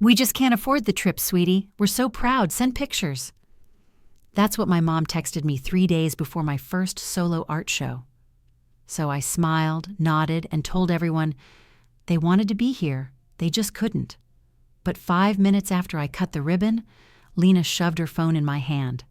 "We just can't afford the trip, sweetie. We're so proud. Send pictures." That's what my mom texted me 3 days before my first solo art show. So I smiled, nodded, and told everyone they wanted to be here. They just couldn't. But 5 minutes after I cut the ribbon, Lena shoved her phone in my hand.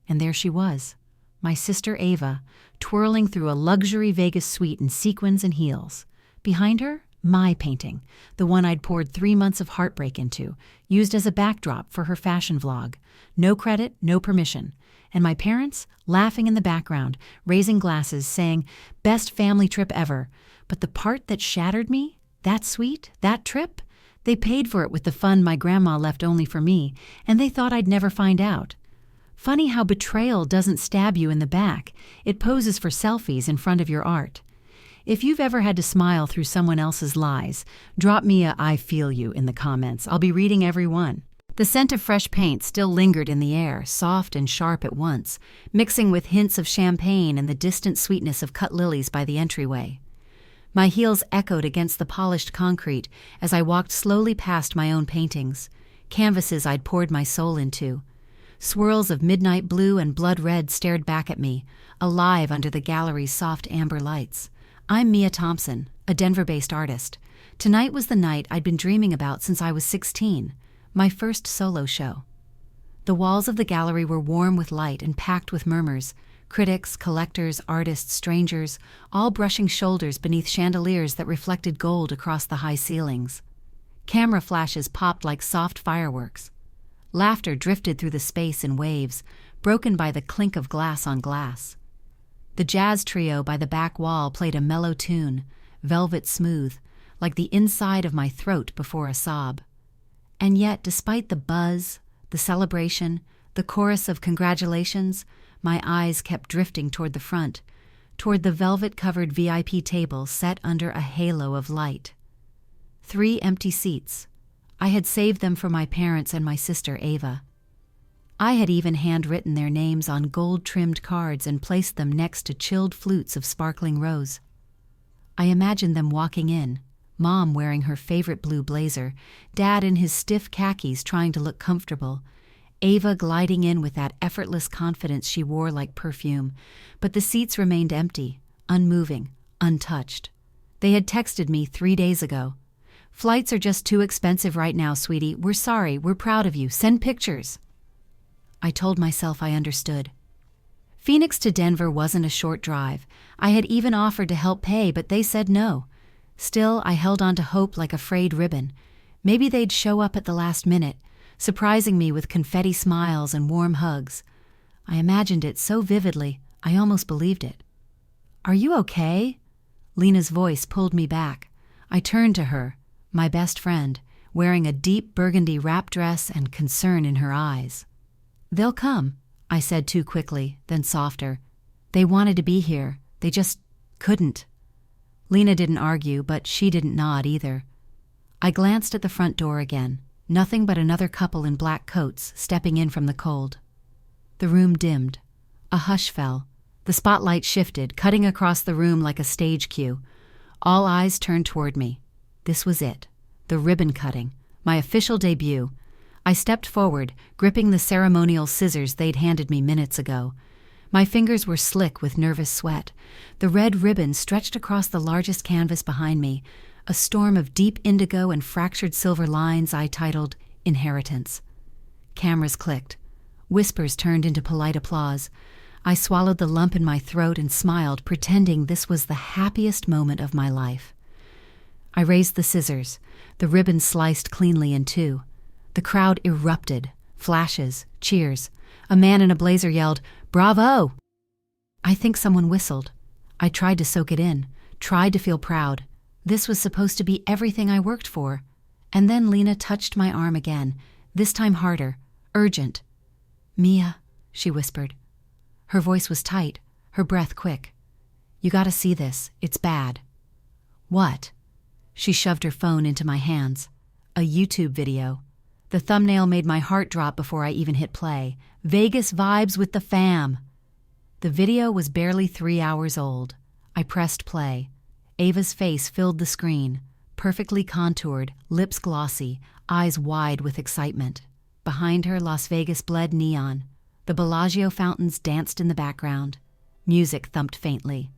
And there she was, my sister Ava, twirling through a luxury Vegas suite in sequins and heels. Behind her, my painting, the one I'd poured 3 months of heartbreak into, used as a backdrop for her fashion vlog. No credit, no permission. And my parents, laughing in the background, raising glasses, saying, "Best family trip ever." But the part that shattered me, that suite, that trip, they paid for it with the fund my grandma left only for me, and they thought I'd never find out. Funny how betrayal doesn't stab you in the back. It poses for selfies in front of your art. If you've ever had to smile through someone else's lies, drop me a "I feel you" in the comments. I'll be reading every one. The scent of fresh paint still lingered in the air, soft and sharp at once, mixing with hints of champagne and the distant sweetness of cut lilies by the entryway. My heels echoed against the polished concrete as I walked slowly past my own paintings, canvases I'd poured my soul into. Swirls of midnight blue and blood red stared back at me, alive under the gallery's soft amber lights. I'm Mia Thompson, a Denver-based artist. Tonight was the night I'd been dreaming about since I was 16, my first solo show. The walls of the gallery were warm with light and packed with murmurs, critics, collectors, artists, strangers, all brushing shoulders beneath chandeliers that reflected gold across the high ceilings. Camera flashes popped like soft fireworks. Laughter drifted through the space in waves, broken by the clink of glass on glass. The jazz trio by the back wall played a mellow tune, velvet smooth, like the inside of my throat before a sob. And yet, despite the buzz, the celebration, the chorus of congratulations, my eyes kept drifting toward the front, toward the velvet-covered VIP table set under a halo of light. 3 empty seats. I had saved them for my parents and my sister Ava. I had even handwritten their names on gold-trimmed cards and placed them next to chilled flutes of sparkling rose. I imagined them walking in, Mom wearing her favorite blue blazer, Dad in his stiff khakis trying to look comfortable, Ava gliding in with that effortless confidence she wore like perfume, but the seats remained empty, unmoving, untouched. They had texted me 3 days ago. "Flights are just too expensive right now, sweetie. We're sorry, we're proud of you. Send pictures." I told myself I understood. Phoenix to Denver wasn't a short drive. I had even offered to help pay, but they said no. Still, I held on to hope like a frayed ribbon. Maybe they'd show up at the last minute, surprising me with confetti smiles and warm hugs. I imagined it so vividly, I almost believed it. "Are you okay?" Lena's voice pulled me back. I turned to her, my best friend, wearing a deep burgundy wrap dress and concern in her eyes. "They'll come," I said too quickly, then softer. "They wanted to be here. They just couldn't." Lena didn't argue, but she didn't nod either. I glanced at the front door again. Nothing but another couple in black coats stepping in from the cold. The room dimmed. A hush fell. The spotlight shifted, cutting across the room like a stage cue. All eyes turned toward me. This was it. The ribbon cutting. My official debut. I stepped forward, gripping the ceremonial scissors they'd handed me minutes ago. My fingers were slick with nervous sweat. The red ribbon stretched across the largest canvas behind me, a storm of deep indigo and fractured silver lines I titled Inheritance. Cameras clicked. Whispers turned into polite applause. I swallowed the lump in my throat and smiled, pretending this was the happiest moment of my life. I raised the scissors. The ribbon sliced cleanly in two. The crowd erupted. Flashes, cheers. A man in a blazer yelled, "Bravo!" I think someone whistled. I tried to soak it in, tried to feel proud. This was supposed to be everything I worked for. And then Lena touched my arm again, this time harder, urgent. "Mia," she whispered. Her voice was tight, her breath quick. "You gotta see this. It's bad." "What?" She shoved her phone into my hands. A YouTube video. The thumbnail made my heart drop before I even hit play. Vegas vibes with the fam. The video was barely 3 hours old. I pressed play. Ava's face filled the screen, perfectly contoured, lips glossy, eyes wide with excitement. Behind her, Las Vegas bled neon. The Bellagio fountains danced in the background. Music thumped faintly.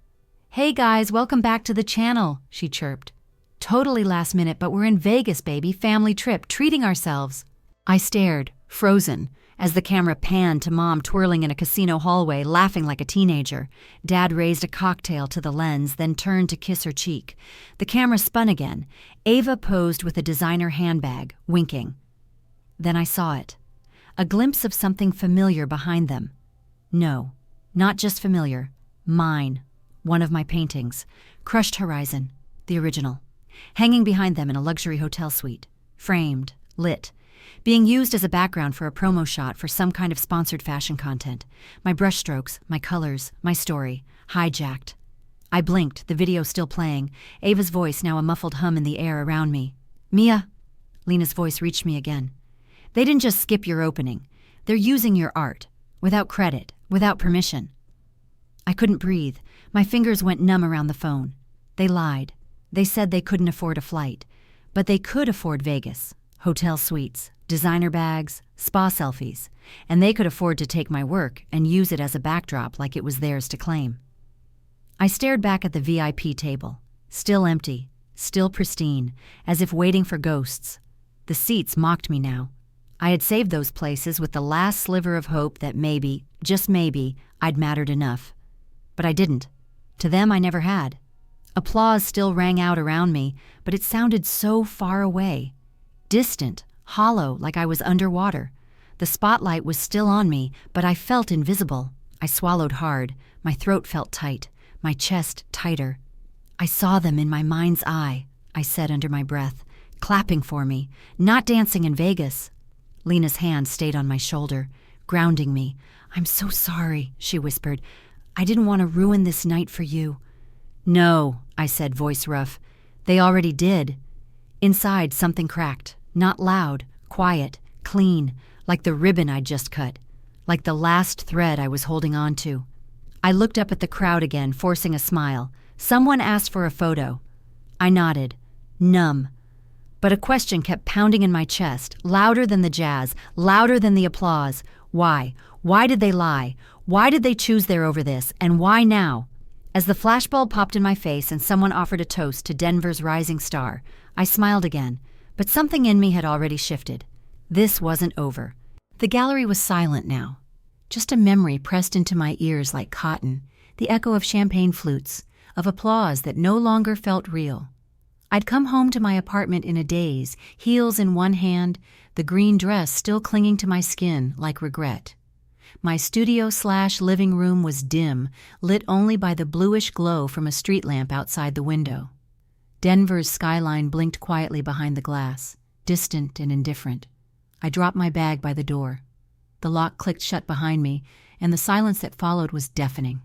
"Hey guys, welcome back to the channel," she chirped. "Totally last minute, but we're in Vegas, baby, family trip, treating ourselves." I stared, frozen, as the camera panned to Mom twirling in a casino hallway, laughing like a teenager. Dad raised a cocktail to the lens, then turned to kiss her cheek. The camera spun again. Ava posed with a designer handbag, winking. Then I saw it. A glimpse of something familiar behind them. No, not just familiar. Mine. One of my paintings. Crushed Horizon. The original. Hanging behind them in a luxury hotel suite. Framed. Lit. Being used as a background for a promo shot for some kind of sponsored fashion content. My brushstrokes, my colors, my story. Hijacked. I blinked, the video still playing. Ava's voice, now a muffled hum in the air around me. "Mia." Lena's voice reached me again. "They didn't just skip your opening. They're using your art. Without credit. Without permission." I couldn't breathe. My fingers went numb around the phone. They lied. They said they couldn't afford a flight. But they could afford Vegas. Hotel suites. Designer bags, spa selfies, and they could afford to take my work and use it as a backdrop like it was theirs to claim. I stared back at the VIP table, still empty, still pristine, as if waiting for ghosts. The seats mocked me now. I had saved those places with the last sliver of hope that maybe, just maybe, I'd mattered enough. But I didn't. To them I never had. Applause still rang out around me, but it sounded so far away. Distant. Hollow, like I was underwater. The spotlight was still on me, but I felt invisible. I swallowed hard. My throat felt tight. My chest tighter. "I saw them in my mind's eye," I said under my breath, clapping for me, not dancing in Vegas. Lena's hand stayed on my shoulder, grounding me. "I'm so sorry," she whispered. "I didn't want to ruin this night for you." "No," I said, voice rough. "They already did." Inside, something cracked. Not loud, quiet, clean, like the ribbon I'd just cut, like the last thread I was holding on to. I looked up at the crowd again, forcing a smile. Someone asked for a photo. I nodded, numb. But a question kept pounding in my chest, louder than the jazz, louder than the applause. Why? Why did they lie? Why did they choose there over this? And why now? As the flashbulb popped in my face and someone offered a toast to Denver's rising star, I smiled again. But something in me had already shifted. This wasn't over. The gallery was silent now. Just a memory pressed into my ears like cotton, the echo of champagne flutes, of applause that no longer felt real. I'd come home to my apartment in a daze, heels in one hand, the green dress still clinging to my skin like regret. My studio/living room was dim, lit only by the bluish glow from a street lamp outside the window. Denver's skyline blinked quietly behind the glass, distant and indifferent. I dropped my bag by the door. The lock clicked shut behind me, and the silence that followed was deafening.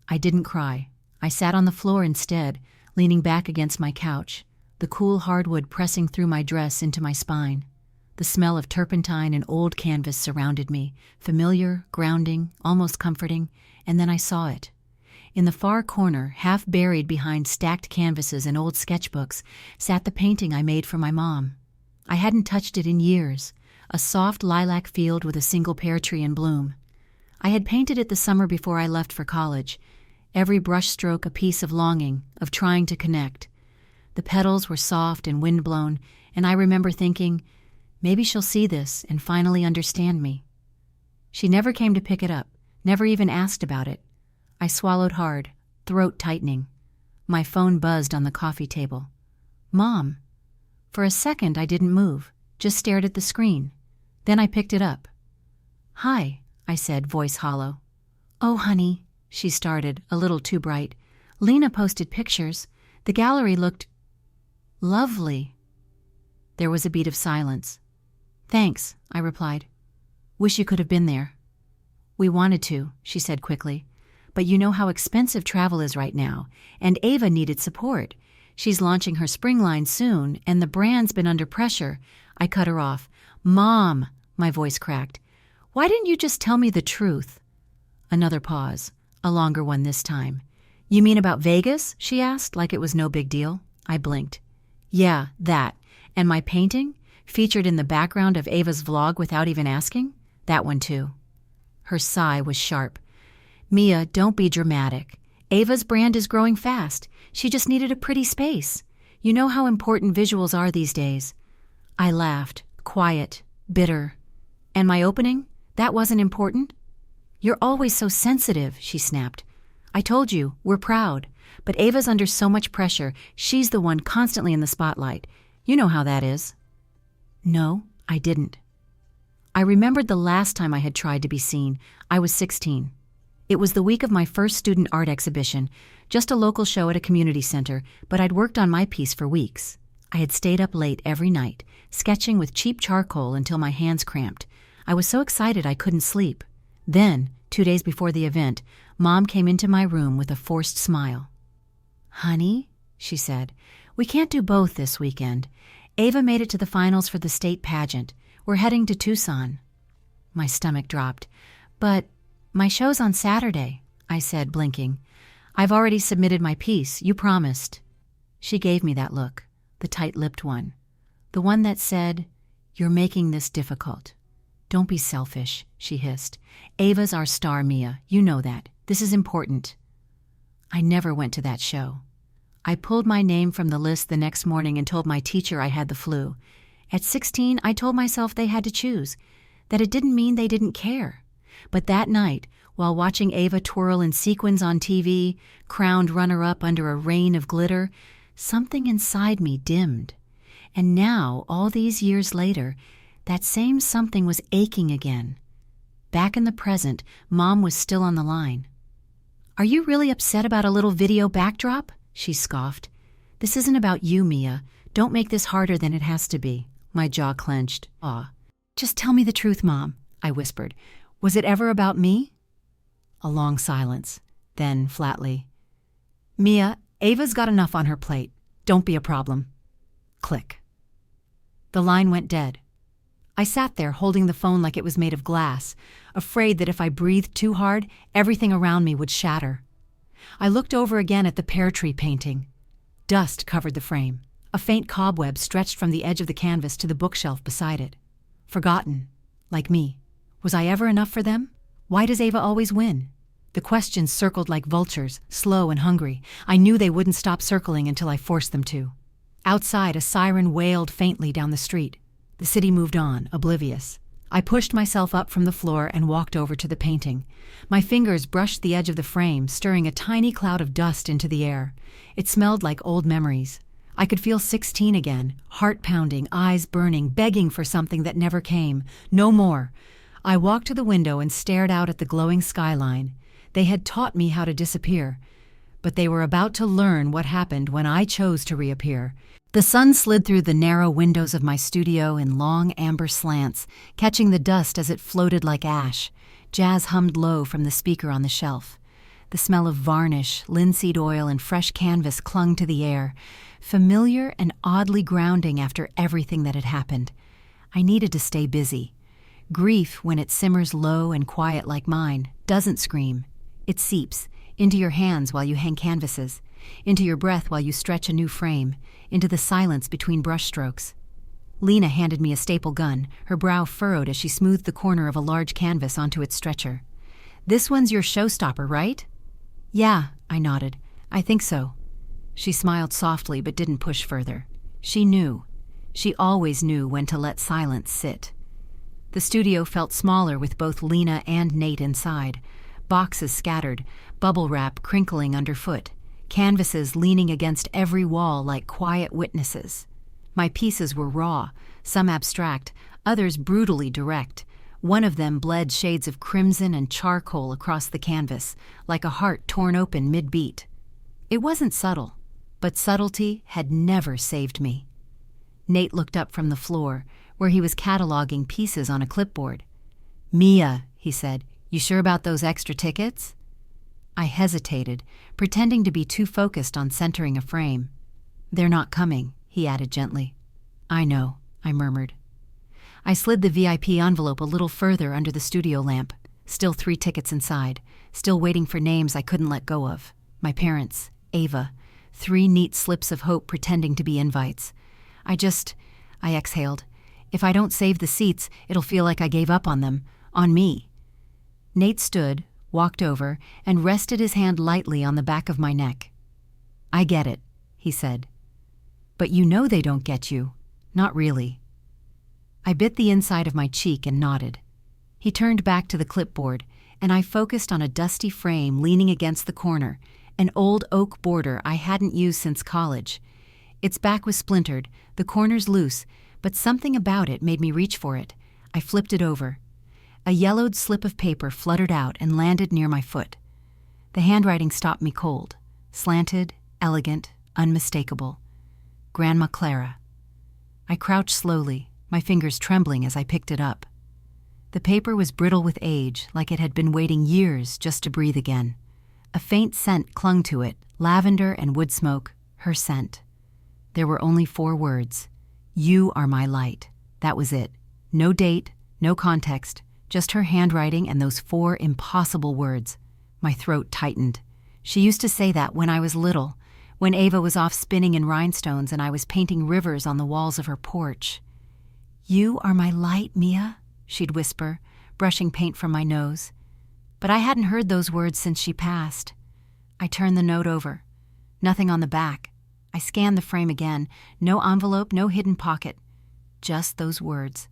I didn't cry. I sat on the floor instead, leaning back against my couch, the cool hardwood pressing through my dress into my spine. The smell of turpentine and old canvas surrounded me, familiar, grounding, almost comforting, and then I saw it. In the far corner, half buried behind stacked canvases and old sketchbooks, sat the painting I made for my mom. I hadn't touched it in years, a soft lilac field with a single pear tree in bloom. I had painted it the summer before I left for college, every brushstroke a piece of longing, of trying to connect. The petals were soft and windblown, and I remember thinking, maybe she'll see this and finally understand me. She never came to pick it up, never even asked about it. I swallowed hard, throat tightening. My phone buzzed on the coffee table. Mom. For a second I didn't move, just stared at the screen. Then I picked it up. "Hi," I said, voice hollow. "Oh, honey," she started, a little too bright. "Lena posted pictures. The gallery looked lovely." There was a beat of silence. "Thanks," I replied. "Wish you could have been there." "We wanted to," she said quickly. "But you know how expensive travel is right now, and Ava needed support. She's launching her spring line soon, and the brand's been under pressure." I cut her off. "Mom," my voice cracked. "Why didn't you just tell me the truth?" Another pause, a longer one this time. "You mean about Vegas?" she asked, like it was no big deal. I blinked. "Yeah, that. And my painting? Featured in the background of Ava's vlog without even asking? That one too. Her sigh was sharp. Mia, don't be dramatic. Ava's brand is growing fast. She just needed a pretty space. You know how important visuals are these days. I laughed, quiet, bitter. And my opening? That wasn't important? You're always so sensitive, she snapped. I told you, we're proud. But Ava's under so much pressure. She's the one constantly in the spotlight. You know how that is. No, I didn't. I remembered the last time I had tried to be seen. I was 16. It was the week of my first student art exhibition, just a local show at a community center, but I'd worked on my piece for weeks. I had stayed up late every night, sketching with cheap charcoal until my hands cramped. I was so excited I couldn't sleep. Then, 2 days before the event, Mom came into my room with a forced smile. Honey, she said, we can't do both this weekend. Ava made it to the finals for the state pageant. We're heading to Tucson. My stomach dropped. But my show's on Saturday, I said, blinking. I've already submitted my piece. You promised. She gave me that look, the tight-lipped one. The one that said, you're making this difficult. Don't be selfish, she hissed. Ava's our star, Mia. You know that. This is important. I never went to that show. I pulled my name from the list the next morning and told my teacher I had the flu. At 16, I told myself they had to choose, that it didn't mean they didn't care. But that night, while watching Ava twirl in sequins on TV, crowned runner-up under a rain of glitter, something inside me dimmed. And now, all these years later, that same something was aching again. Back in the present, Mom was still on the line. Are you really upset about a little video backdrop? She scoffed. This isn't about you, Mia. Don't make this harder than it has to be. My jaw clenched. Aw. Just tell me the truth, Mom, I whispered. Was it ever about me? A long silence. Then, flatly, Mia, Ava's got enough on her plate. Don't be a problem. Click. The line went dead. I sat there holding the phone like it was made of glass, afraid that if I breathed too hard, everything around me would shatter. I looked over again at the pear tree painting. Dust covered the frame. A faint cobweb stretched from the edge of the canvas to the bookshelf beside it. Forgotten, like me. Was I ever enough for them? Why does Ava always win? The questions circled like vultures, slow and hungry. I knew they wouldn't stop circling until I forced them to. Outside, a siren wailed faintly down the street. The city moved on, oblivious. I pushed myself up from the floor and walked over to the painting. My fingers brushed the edge of the frame, stirring a tiny cloud of dust into the air. It smelled like old memories. I could feel 16 again, heart pounding, eyes burning, begging for something that never came. No more. I walked to the window and stared out at the glowing skyline. They had taught me how to disappear, but they were about to learn what happened when I chose to reappear. The sun slid through the narrow windows of my studio in long amber slants, catching the dust as it floated like ash. Jazz hummed low from the speaker on the shelf. The smell of varnish, linseed oil, and fresh canvas clung to the air, familiar and oddly grounding after everything that had happened. I needed to stay busy. Grief, when it simmers low and quiet like mine, doesn't scream. It seeps into your hands while you hang canvases, into your breath while you stretch a new frame, into the silence between brushstrokes. Lena handed me a staple gun, her brow furrowed as she smoothed the corner of a large canvas onto its stretcher. This one's your showstopper, right? Yeah, I nodded. I think so. She smiled softly but didn't push further. She knew. She always knew when to let silence sit. The studio felt smaller with both Lena and Nate inside. Boxes scattered, bubble wrap crinkling underfoot, canvases leaning against every wall like quiet witnesses. My pieces were raw, some abstract, others brutally direct. One of them bled shades of crimson and charcoal across the canvas, like a heart torn open mid-beat. It wasn't subtle, but subtlety had never saved me. Nate looked up from the floor, where he was cataloging pieces on a clipboard. Mia, he said, you sure about those extra tickets? I hesitated, pretending to be too focused on centering a frame. They're not coming, he added gently. I know, I murmured. I slid the VIP envelope a little further under the studio lamp, still 3 tickets inside, still waiting for names I couldn't let go of. My parents, Ava, 3 neat slips of hope pretending to be invites. I exhaled. If I don't save the seats, it'll feel like I gave up on them, on me." Nate stood, walked over, and rested his hand lightly on the back of my neck. "I get it," he said. "But you know they don't get you. Not really." I bit the inside of my cheek and nodded. He turned back to the clipboard, and I focused on a dusty frame leaning against the corner, an old oak border I hadn't used since college. Its back was splintered, the corners loose, but something about it made me reach for it. I flipped it over. A yellowed slip of paper fluttered out and landed near my foot. The handwriting stopped me cold. Slanted, elegant, unmistakable. Grandma Clara. I crouched slowly, my fingers trembling as I picked it up. The paper was brittle with age, like it had been waiting years just to breathe again. A faint scent clung to it, lavender and wood smoke, her scent. There were only 4 words. "You are my light." That was it. No date, no context, just her handwriting and those 4 impossible words. My throat tightened. She used to say that when I was little, when Ava was off spinning in rhinestones and I was painting rivers on the walls of her porch. "You are my light, Mia," she'd whisper, brushing paint from my nose. But I hadn't heard those words since she passed. I turned the note over. Nothing on the back. I scanned the frame again. No envelope, no hidden pocket. Just those words.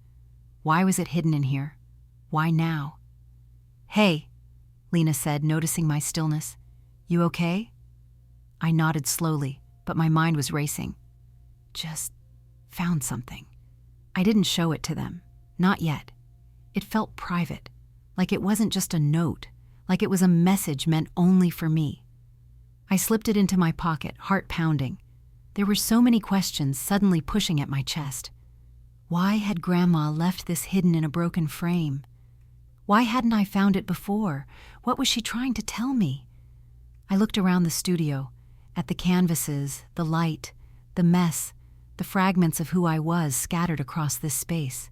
Why was it hidden in here? Why now? "Hey," Lena said, noticing my stillness. "You okay?" I nodded slowly, but my mind was racing. Just found something. I didn't show it to them. Not yet. It felt private, like it wasn't just a note, like it was a message meant only for me. I slipped it into my pocket, heart pounding. There were so many questions suddenly pushing at my chest. Why had Grandma left this hidden in a broken frame? Why hadn't I found it before? What was she trying to tell me? I looked around the studio, at the canvases, the light, the mess, the fragments of who I was scattered across this space.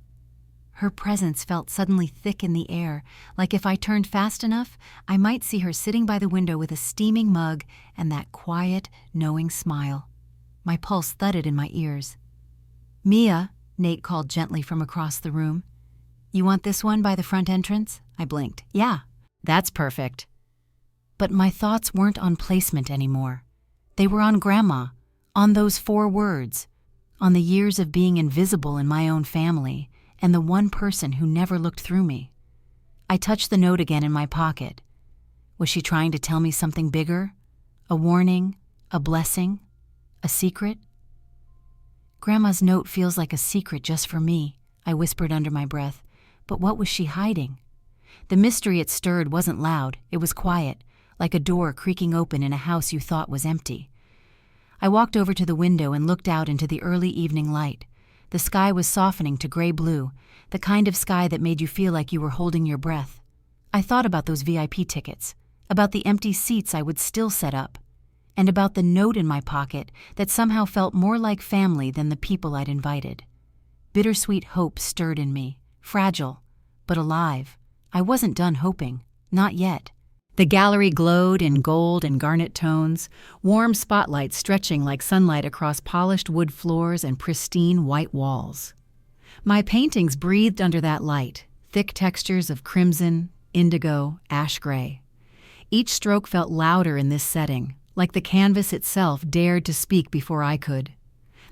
Her presence felt suddenly thick in the air, like if I turned fast enough, I might see her sitting by the window with a steaming mug and that quiet, knowing smile. My pulse thudded in my ears. "Mia," Nate called gently from across the room. "You want this one by the front entrance?" I blinked. "Yeah, that's perfect." But my thoughts weren't on placement anymore. They were on Grandma, on those 4 words, on the years of being invisible in my own family, and the one person who never looked through me. I touched the note again in my pocket. Was she trying to tell me something bigger? A warning? A blessing? A secret? "Grandma's note feels like a secret just for me," I whispered under my breath. But what was she hiding? The mystery it stirred wasn't loud. It was quiet, like a door creaking open in a house you thought was empty. I walked over to the window and looked out into the early evening light. The sky was softening to gray-blue, the kind of sky that made you feel like you were holding your breath. I thought about those VIP tickets, about the empty seats I would still set up, and about the note in my pocket that somehow felt more like family than the people I'd invited. Bittersweet hope stirred in me, fragile, but alive. I wasn't done hoping, not yet. The gallery glowed in gold and garnet tones, warm spotlights stretching like sunlight across polished wood floors and pristine white walls. My paintings breathed under that light, thick textures of crimson, indigo, ash gray. Each stroke felt louder in this setting, like the canvas itself dared to speak before I could.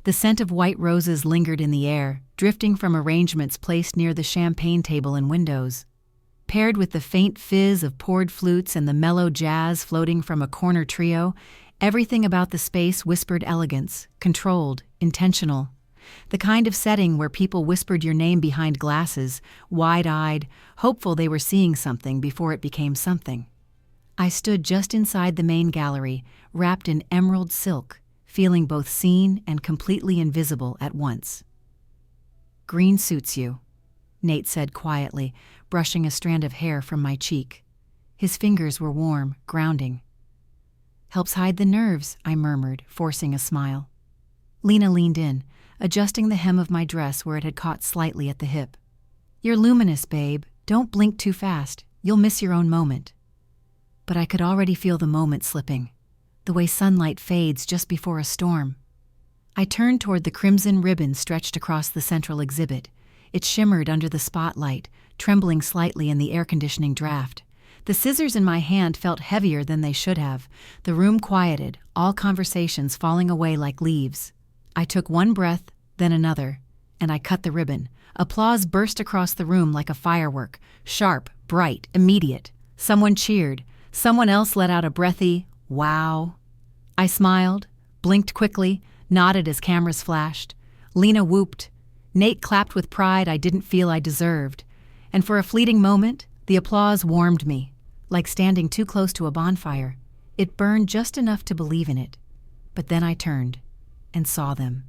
The scent of white roses lingered in the air, drifting from arrangements placed near the champagne table and windows. Paired with the faint fizz of poured flutes and the mellow jazz floating from a corner trio, everything about the space whispered elegance, controlled, intentional. The kind of setting where people whispered your name behind glasses, wide-eyed, hopeful they were seeing something before it became something. I stood just inside the main gallery, wrapped in emerald silk, feeling both seen and completely invisible at once. "Green suits you," Nate said quietly, brushing a strand of hair from my cheek. His fingers were warm, grounding. "Helps hide the nerves," I murmured, forcing a smile. Lena leaned in, adjusting the hem of my dress where it had caught slightly at the hip. "You're luminous, babe. Don't blink too fast. You'll miss your own moment." But I could already feel the moment slipping, the way sunlight fades just before a storm. I turned toward the crimson ribbon stretched across the central exhibit, It shimmered under the spotlight, trembling slightly in the air conditioning draft. The scissors in my hand felt heavier than they should have. The room quieted, all conversations falling away like leaves. I took one breath, then another, and I cut the ribbon. Applause burst across the room like a firework, sharp, bright, immediate. Someone cheered. Someone else let out a breathy, "Wow." I smiled, blinked quickly, nodded as cameras flashed. Lena whooped. Nate clapped with pride I didn't feel I deserved. And for a fleeting moment, the applause warmed me, like standing too close to a bonfire. It burned just enough to believe in it. But then I turned and saw them.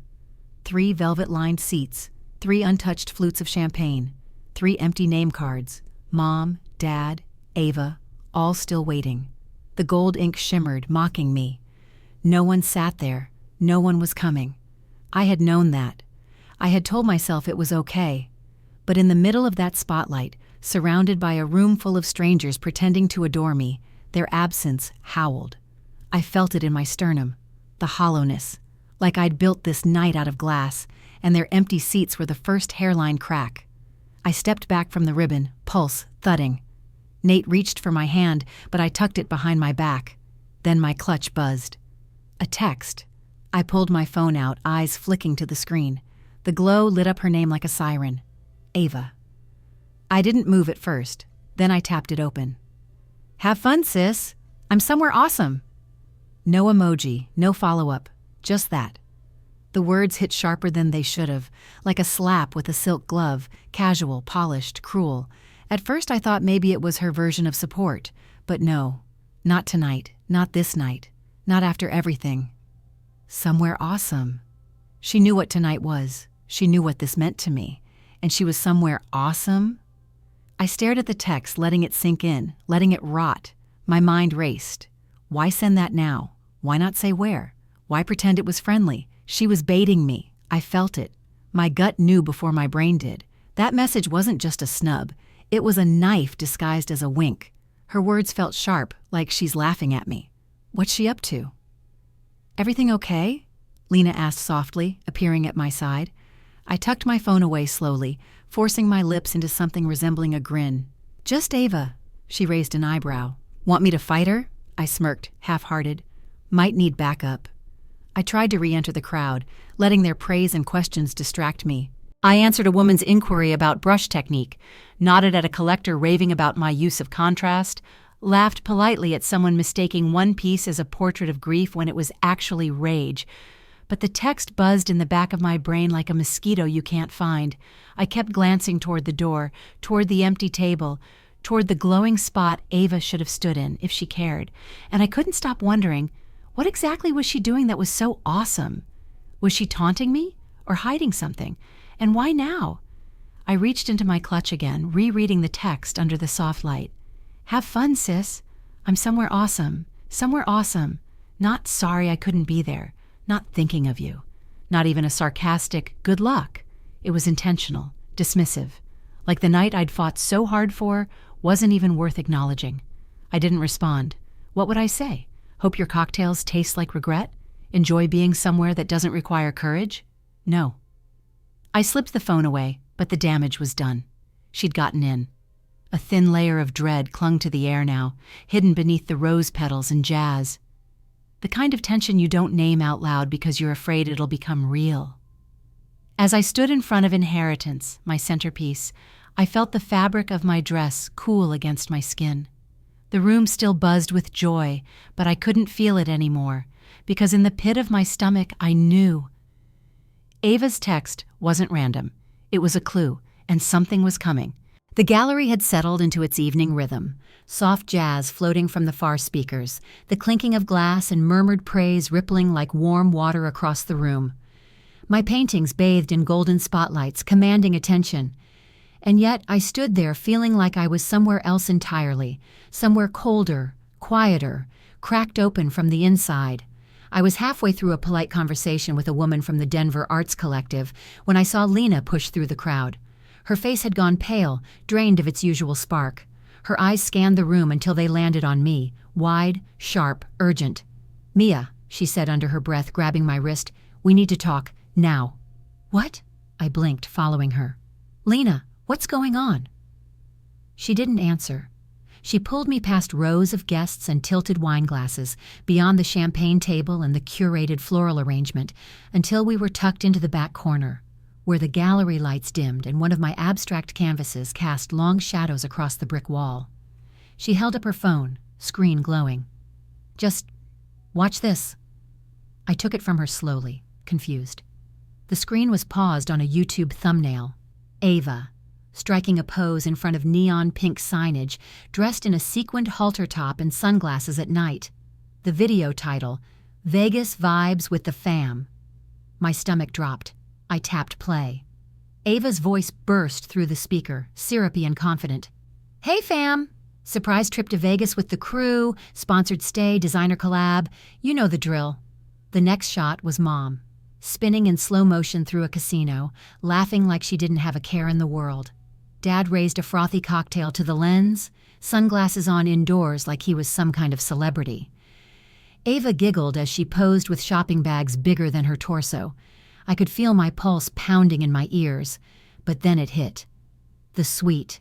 3 velvet-lined seats, 3 untouched flutes of champagne, 3 empty name cards, Mom, Dad, Ava, all still waiting. The gold ink shimmered, mocking me. No one sat there. No one was coming. I had known that. I had told myself it was okay. But in the middle of that spotlight, surrounded by a room full of strangers pretending to adore me, their absence howled. I felt it in my sternum, the hollowness, like I'd built this night out of glass, and their empty seats were the first hairline crack. I stepped back from the ribbon, pulse thudding. Nate reached for my hand, but I tucked it behind my back. Then my clutch buzzed. A text. I pulled my phone out, eyes flicking to the screen. The glow lit up her name like a siren. Ava. I didn't move at first. Then I tapped it open. "Have fun, sis. I'm somewhere awesome." No emoji, no follow-up, just that. The words hit sharper than they should have, like a slap with a silk glove, casual, polished, cruel. At first I thought maybe it was her version of support, but no, not tonight, not this night, not after everything. Somewhere awesome. She knew what tonight was. She knew what this meant to me. And she was somewhere awesome? I stared at the text, letting it sink in, letting it rot. My mind raced. Why send that now? Why not say where? Why pretend it was friendly? She was baiting me. I felt it. My gut knew before my brain did. That message wasn't just a snub. It was a knife disguised as a wink. Her words felt sharp, like she's laughing at me. What's she up to? "Everything okay?" Lena asked softly, appearing at my side. I tucked my phone away slowly, forcing my lips into something resembling a grin. "Just Ava." She raised an eyebrow. "Want me to fight her?" I smirked, half-hearted. "Might need backup." I tried to re-enter the crowd, letting their praise and questions distract me. I answered a woman's inquiry about brush technique, nodded at a collector raving about my use of contrast, laughed politely at someone mistaking one piece as a portrait of grief when it was actually rage. But the text buzzed in the back of my brain like a mosquito you can't find. I kept glancing toward the door, toward the empty table, toward the glowing spot Ava should have stood in, if she cared. And I couldn't stop wondering, what exactly was she doing that was so awesome? Was she taunting me? Or hiding something? And why now? I reached into my clutch again, rereading the text under the soft light. "Have fun, sis. I'm somewhere awesome. Somewhere awesome. Not sorry I couldn't be there. Not thinking of you." Not even a sarcastic, "good luck." It was intentional, dismissive. Like the night I'd fought so hard for wasn't even worth acknowledging. I didn't respond. What would I say? Hope your cocktails taste like regret? Enjoy being somewhere that doesn't require courage? No. I slipped the phone away, but the damage was done. She'd gotten in. A thin layer of dread clung to the air now, hidden beneath the rose petals and jazz. The kind of tension you don't name out loud because you're afraid it'll become real. As I stood in front of Inheritance, my centerpiece, I felt the fabric of my dress cool against my skin. The room still buzzed with joy, but I couldn't feel it anymore, because in the pit of my stomach I knew. Ava's text wasn't random. It was a clue, and something was coming. The gallery had settled into its evening rhythm, soft jazz floating from the far speakers, the clinking of glass and murmured praise rippling like warm water across the room. My paintings bathed in golden spotlights, commanding attention. And yet I stood there feeling like I was somewhere else entirely, somewhere colder, quieter, cracked open from the inside. I was halfway through a polite conversation with a woman from the Denver Arts Collective when I saw Lena push through the crowd. Her face had gone pale, drained of its usual spark. Her eyes scanned the room until they landed on me, wide, sharp, urgent. "Mia," she said under her breath, grabbing my wrist, "we need to talk, now." "What?" I blinked, following her. "Lena, what's going on?" She didn't answer. She pulled me past rows of guests and tilted wine glasses, beyond the champagne table and the curated floral arrangement, until we were tucked into the back corner, where the gallery lights dimmed and one of my abstract canvases cast long shadows across the brick wall. She held up her phone, screen glowing. "Just watch this." I took it from her slowly, confused. The screen was paused on a YouTube thumbnail. Ava, striking a pose in front of neon pink signage, dressed in a sequined halter top and sunglasses at night. The video title, "Vegas Vibes with the Fam." My stomach dropped. I tapped play. Ava's voice burst through the speaker, syrupy and confident. "Hey fam! Surprise trip to Vegas with the crew, sponsored stay, designer collab. You know the drill." The next shot was Mom, spinning in slow motion through a casino, laughing like she didn't have a care in the world. Dad raised a frothy cocktail to the lens, sunglasses on indoors like he was some kind of celebrity. Ava giggled as she posed with shopping bags bigger than her torso. I could feel my pulse pounding in my ears, but then it hit. The suite.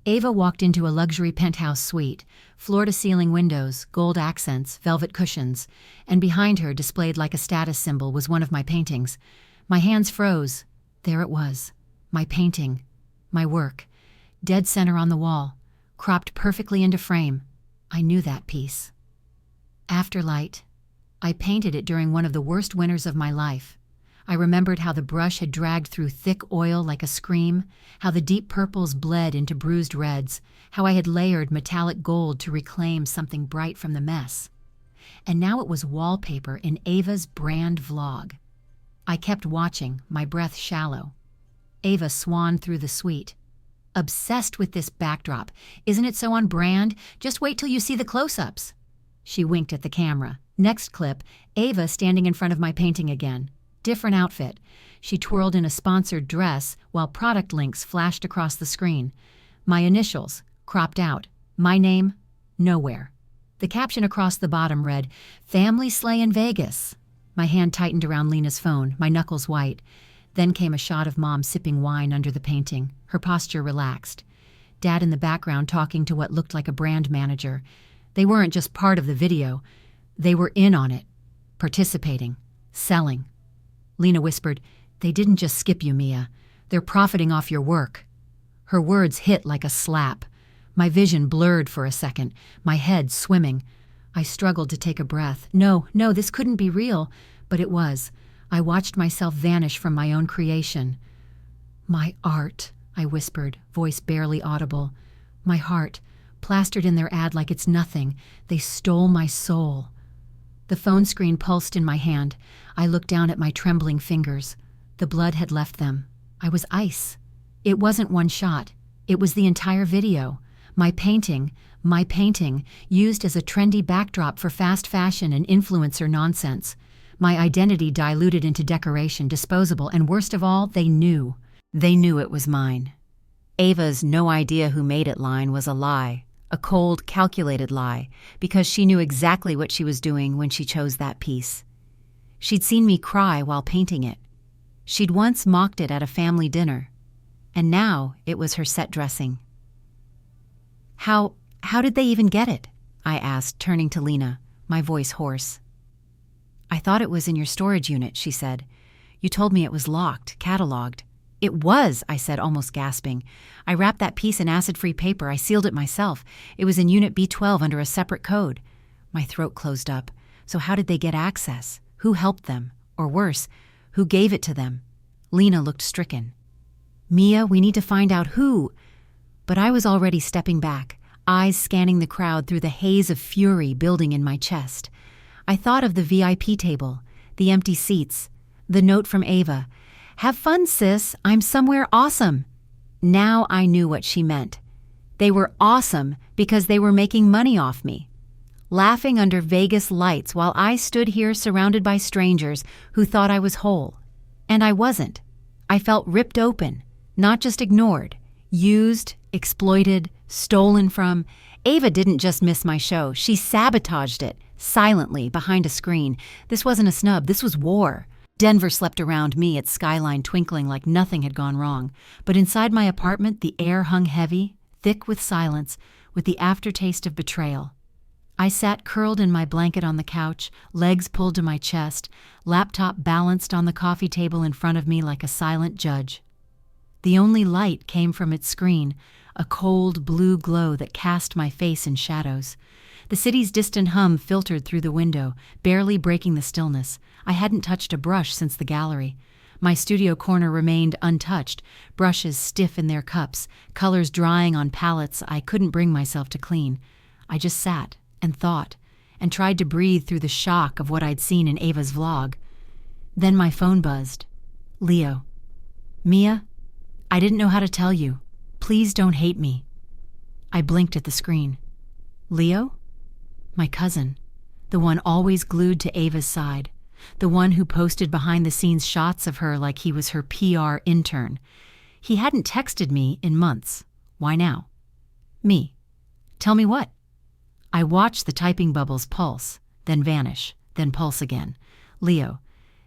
Ava walked into a luxury penthouse suite, floor-to-ceiling windows, gold accents, velvet cushions, and behind her, displayed like a status symbol, was one of my paintings. My hands froze. There it was. My painting. My work. Dead center on the wall. Cropped perfectly into frame. I knew that piece. Afterlight. I painted it during one of the worst winters of my life. I remembered how the brush had dragged through thick oil like a scream, how the deep purples bled into bruised reds, how I had layered metallic gold to reclaim something bright from the mess. And now it was wallpaper in Ava's brand vlog. I kept watching, my breath shallow. Ava swanned through the suite. "Obsessed with this backdrop. Isn't it so on brand? Just wait till you see the close-ups." She winked at the camera. Next clip, Ava standing in front of my painting again. Different outfit. She twirled in a sponsored dress while product links flashed across the screen. My initials, cropped out. My name, nowhere. The caption across the bottom read, "Family Slay in Vegas." My hand tightened around Lena's phone, my knuckles white. Then came a shot of Mom sipping wine under the painting, her posture relaxed. Dad in the background talking to what looked like a brand manager. They weren't just part of the video. They were in on it, participating, selling. Lena whispered, "They didn't just skip you, Mia. They're profiting off your work." Her words hit like a slap. My vision blurred for a second, my head swimming. I struggled to take a breath. No, this couldn't be real. But it was. I watched myself vanish from my own creation. "My art," I whispered, voice barely audible. "My heart, plastered in their ad like it's nothing. They stole my soul." The phone screen pulsed in my hand. I looked down at my trembling fingers. The blood had left them. I was ice. It wasn't one shot. It was the entire video. My painting, used as a trendy backdrop for fast fashion and influencer nonsense. My identity diluted into decoration, disposable, and worst of all, they knew. They knew it was mine. Ava's "no idea who made it" line was a lie. A cold, calculated lie, because she knew exactly what she was doing when she chose that piece. She'd seen me cry while painting it. She'd once mocked it at a family dinner. And now it was her set dressing. How did they even get it?" I asked, turning to Lena, my voice hoarse. "I thought it was in your storage unit," she said. "You told me it was locked, cataloged." "It was," I said, almost gasping. "I wrapped that piece in acid-free paper. I sealed it myself. It was in Unit B12 under a separate code." My throat closed up. So how did they get access? Who helped them? Or worse, who gave it to them? Lena looked stricken. "Mia, we need to find out who." But I was already stepping back, eyes scanning the crowd through the haze of fury building in my chest. I thought of the VIP table, the empty seats, the note from Ava. "Have fun, sis. I'm somewhere awesome." Now I knew what she meant. They were awesome because they were making money off me. Laughing under Vegas lights while I stood here surrounded by strangers who thought I was whole. And I wasn't. I felt ripped open, not just ignored, used, exploited, stolen from. Ava didn't just miss my show. She sabotaged it, silently, behind a screen. This wasn't a snub. This was war. Denver slept around me, its skyline twinkling like nothing had gone wrong. But inside my apartment, the air hung heavy, thick with silence, with the aftertaste of betrayal. I sat curled in my blanket on the couch, legs pulled to my chest, laptop balanced on the coffee table in front of me like a silent judge. The only light came from its screen, a cold blue glow that cast my face in shadows. The city's distant hum filtered through the window, barely breaking the stillness. I hadn't touched a brush since the gallery. My studio corner remained untouched, brushes stiff in their cups, colors drying on palettes I couldn't bring myself to clean. I just sat and thought, and tried to breathe through the shock of what I'd seen in Ava's vlog. Then my phone buzzed. Leo. Mia, I didn't know how to tell you. Please don't hate me. I blinked at the screen. Leo? My cousin. The one always glued to Ava's side. The one who posted behind-the-scenes shots of her like he was her PR intern. He hadn't texted me in months. Why now? Me. Tell me what? I watched the typing bubbles pulse, then vanish, then pulse again. Leo.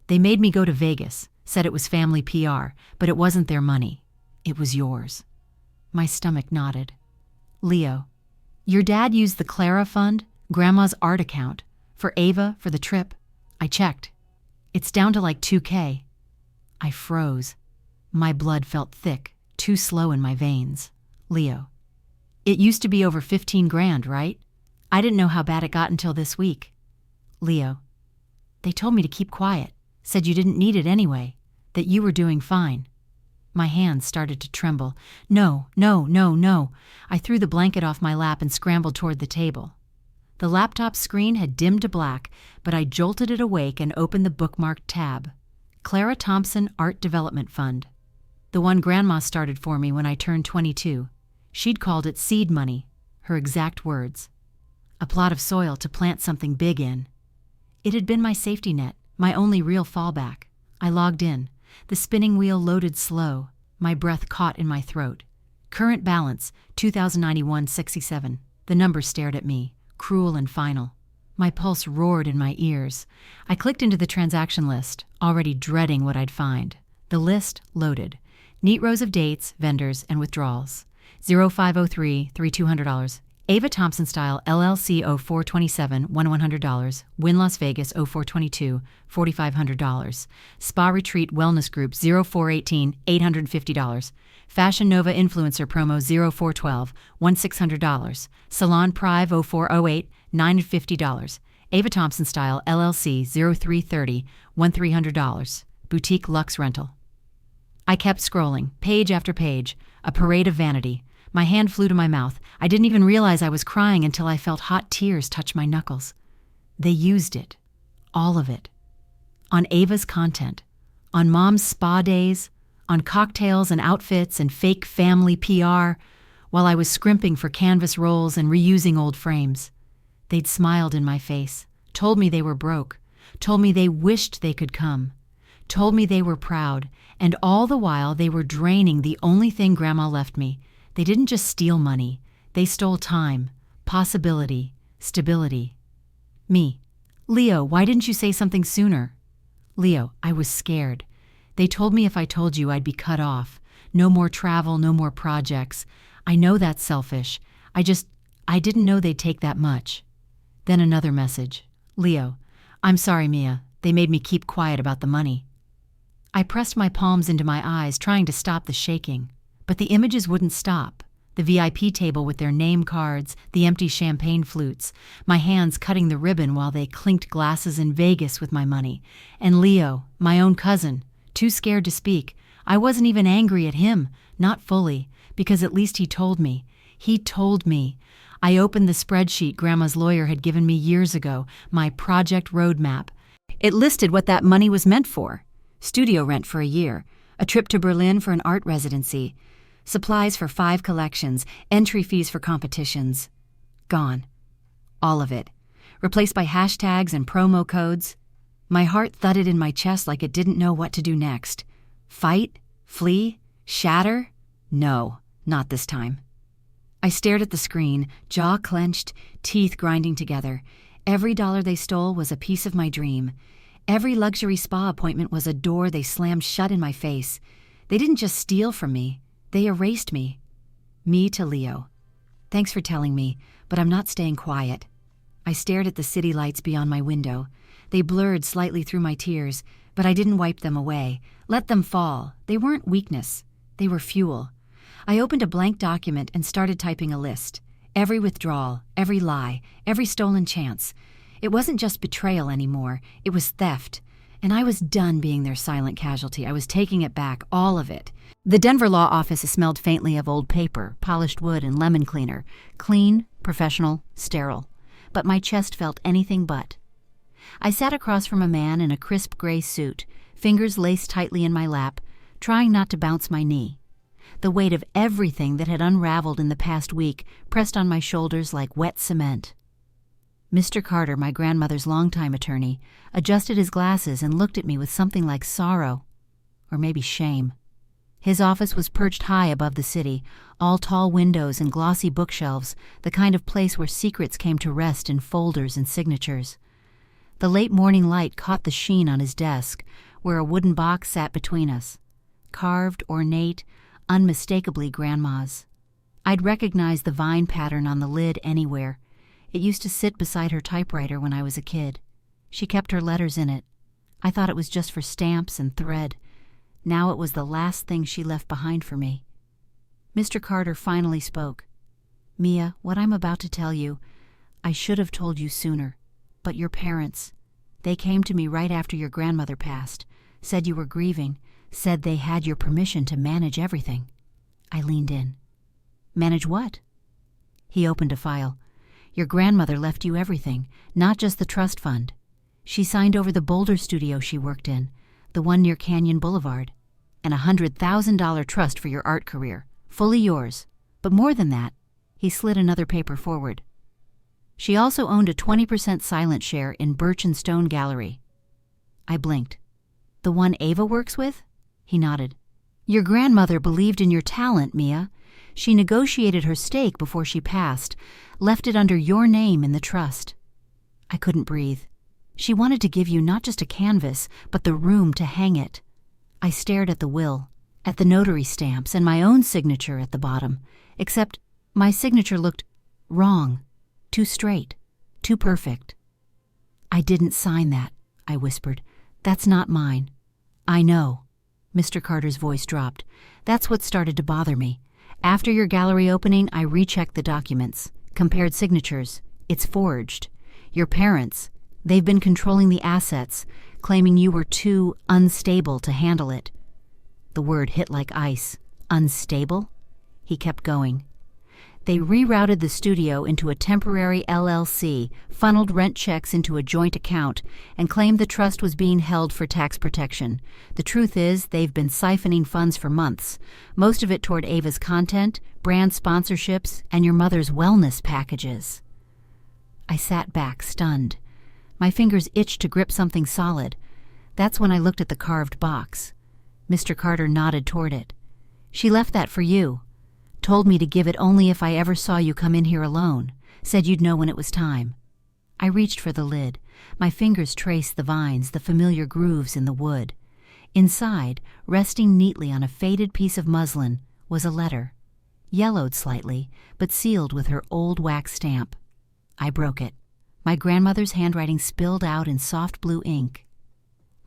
They made me go to Vegas, said it was family PR, but it wasn't their money. It was yours. My stomach nodded. Leo. Your dad used the Clara Fund, Grandma's art account, for Ava, for the trip. I checked. It's down to like $2K. I froze. My blood felt thick, too slow in my veins. Leo. It used to be over 15 grand, right? I didn't know how bad it got until this week. Leo. They told me to keep quiet, said you didn't need it anyway, that you were doing fine. My hands started to tremble. No. I threw the blanket off my lap and scrambled toward the table. The laptop screen had dimmed to black, but I jolted it awake and opened the bookmarked tab. Clara Thompson Art Development Fund. The one Grandma started for me when I turned 22. She'd called it seed money, her exact words. A plot of soil to plant something big in. It had been my safety net, my only real fallback. I logged in. The spinning wheel loaded slow, my breath caught in my throat. Current balance, 2,091.67. The number stared at me, cruel and final. My pulse roared in my ears. I clicked into the transaction list, already dreading what I'd find. The list loaded. Neat rows of dates, vendors, and withdrawals. 0503, $3,200. Ava Thompson Style LLC 0427, $1,100. Wynn Las Vegas 0422, $4,500. Spa Retreat Wellness Group 0418, $850. Fashion Nova Influencer Promo 0412, $1,600. Salon Prive 0408, $950. Ava Thompson Style LLC 0330, $1,300. Boutique Luxe Rental. I kept scrolling, page after page, a parade of vanity. My hand flew to my mouth. I didn't even realize I was crying until I felt hot tears touch my knuckles. They used it. All of it. On Ava's content. On Mom's spa days. On cocktails and outfits and fake family PR. While I was scrimping for canvas rolls and reusing old frames. They'd smiled in my face. Told me they were broke. Told me they wished they could come. Told me they were proud. And all the while they were draining the only thing Grandma left me. They didn't just steal money. They stole time, possibility, stability. Me. Leo, why didn't you say something sooner? Leo, I was scared. They told me if I told you I'd be cut off. No more travel, no more projects. I know that's selfish. I didn't know they'd take that much. Then another message. Leo, I'm sorry, Mia. They made me keep quiet about the money. I pressed my palms into my eyes, trying to stop the shaking. But the images wouldn't stop. The VIP table with their name cards, the empty champagne flutes, my hands cutting the ribbon while they clinked glasses in Vegas with my money. And Leo, my own cousin, too scared to speak. I wasn't even angry at him, not fully, because at least he told me. He told me. I opened the spreadsheet Grandma's lawyer had given me years ago, my project roadmap. It listed what that money was meant for. Studio rent for a year, a trip to Berlin for an art residency, supplies for 5 collections, entry fees for competitions. Gone. All of it. Replaced by hashtags and promo codes. My heart thudded in my chest like it didn't know what to do next. Fight? Flee? Shatter? No, not this time. I stared at the screen, jaw clenched, teeth grinding together. Every dollar they stole was a piece of my dream. Every luxury spa appointment was a door they slammed shut in my face. They didn't just steal from me, they erased me. Me to Leo. Thanks for telling me, but I'm not staying quiet. I stared at the city lights beyond my window. They blurred slightly through my tears, but I didn't wipe them away. Let them fall. They weren't weakness. They were fuel. I opened a blank document and started typing a list. Every withdrawal, every lie, every stolen chance. It wasn't just betrayal anymore. It was theft. And I was done being their silent casualty. I was taking it back, all of it. The Denver law office smelled faintly of old paper, polished wood, and lemon cleaner. Clean, professional, sterile. But my chest felt anything but. I sat across from a man in a crisp gray suit, fingers laced tightly in my lap, trying not to bounce my knee. The weight of everything that had unraveled in the past week pressed on my shoulders like wet cement. Mr. Carter, my grandmother's longtime attorney, adjusted his glasses and looked at me with something like sorrow, or maybe shame. His office was perched high above the city, all tall windows and glossy bookshelves, the kind of place where secrets came to rest in folders and signatures. The late morning light caught the sheen on his desk, where a wooden box sat between us. Carved, ornate, unmistakably Grandma's. I'd recognize the vine pattern on the lid anywhere. It used to sit beside her typewriter when I was a kid. She kept her letters in it. I thought it was just for stamps and thread. Now it was the last thing she left behind for me. Mr. Carter finally spoke. "Mia, what I'm about to tell you, I should have told you sooner. But your parents, they came to me right after your grandmother passed, said you were grieving, said they had your permission to manage everything." I leaned in. "Manage what?" He opened a file. "Your grandmother left you everything, not just the trust fund. She signed over the Boulder studio she worked in, the one near Canyon Boulevard, and a $100,000 trust for your art career, fully yours. But more than that," he slid another paper forward. "She also owned a 20% silent share in Birch and Stone Gallery." I blinked. "The one Ava works with?" He nodded. "Your grandmother believed in your talent, Mia. She negotiated her stake before she passed, left it under your name in the trust." I couldn't breathe. She wanted to give you not just a canvas, but the room to hang it. I stared at the will, at the notary stamps, and my own signature at the bottom, except my signature looked wrong, too straight, too perfect. "I didn't sign that," I whispered. "That's not mine." "I know." Mr. Carter's voice dropped. "That's what started to bother me. After your gallery opening, I rechecked the documents, compared signatures. It's forged. Your parents, they've been controlling the assets, claiming you were too unstable to handle it." The word hit like ice. Unstable? He kept going. "They rerouted the studio into a temporary LLC, funneled rent checks into a joint account, and claimed the trust was being held for tax protection. The truth is, they've been siphoning funds for months, most of it toward Ava's content, brand sponsorships, and your mother's wellness packages." I sat back, stunned. My fingers itched to grip something solid. That's when I looked at the carved box. Mr. Carter nodded toward it. "She left that for you. Told me to give it only if I ever saw you come in here alone. Said you'd know when it was time." I reached for the lid. My fingers traced the vines, the familiar grooves in the wood. Inside, resting neatly on a faded piece of muslin, was a letter. Yellowed slightly, but sealed with her old wax stamp. I broke it. My grandmother's handwriting spilled out in soft blue ink.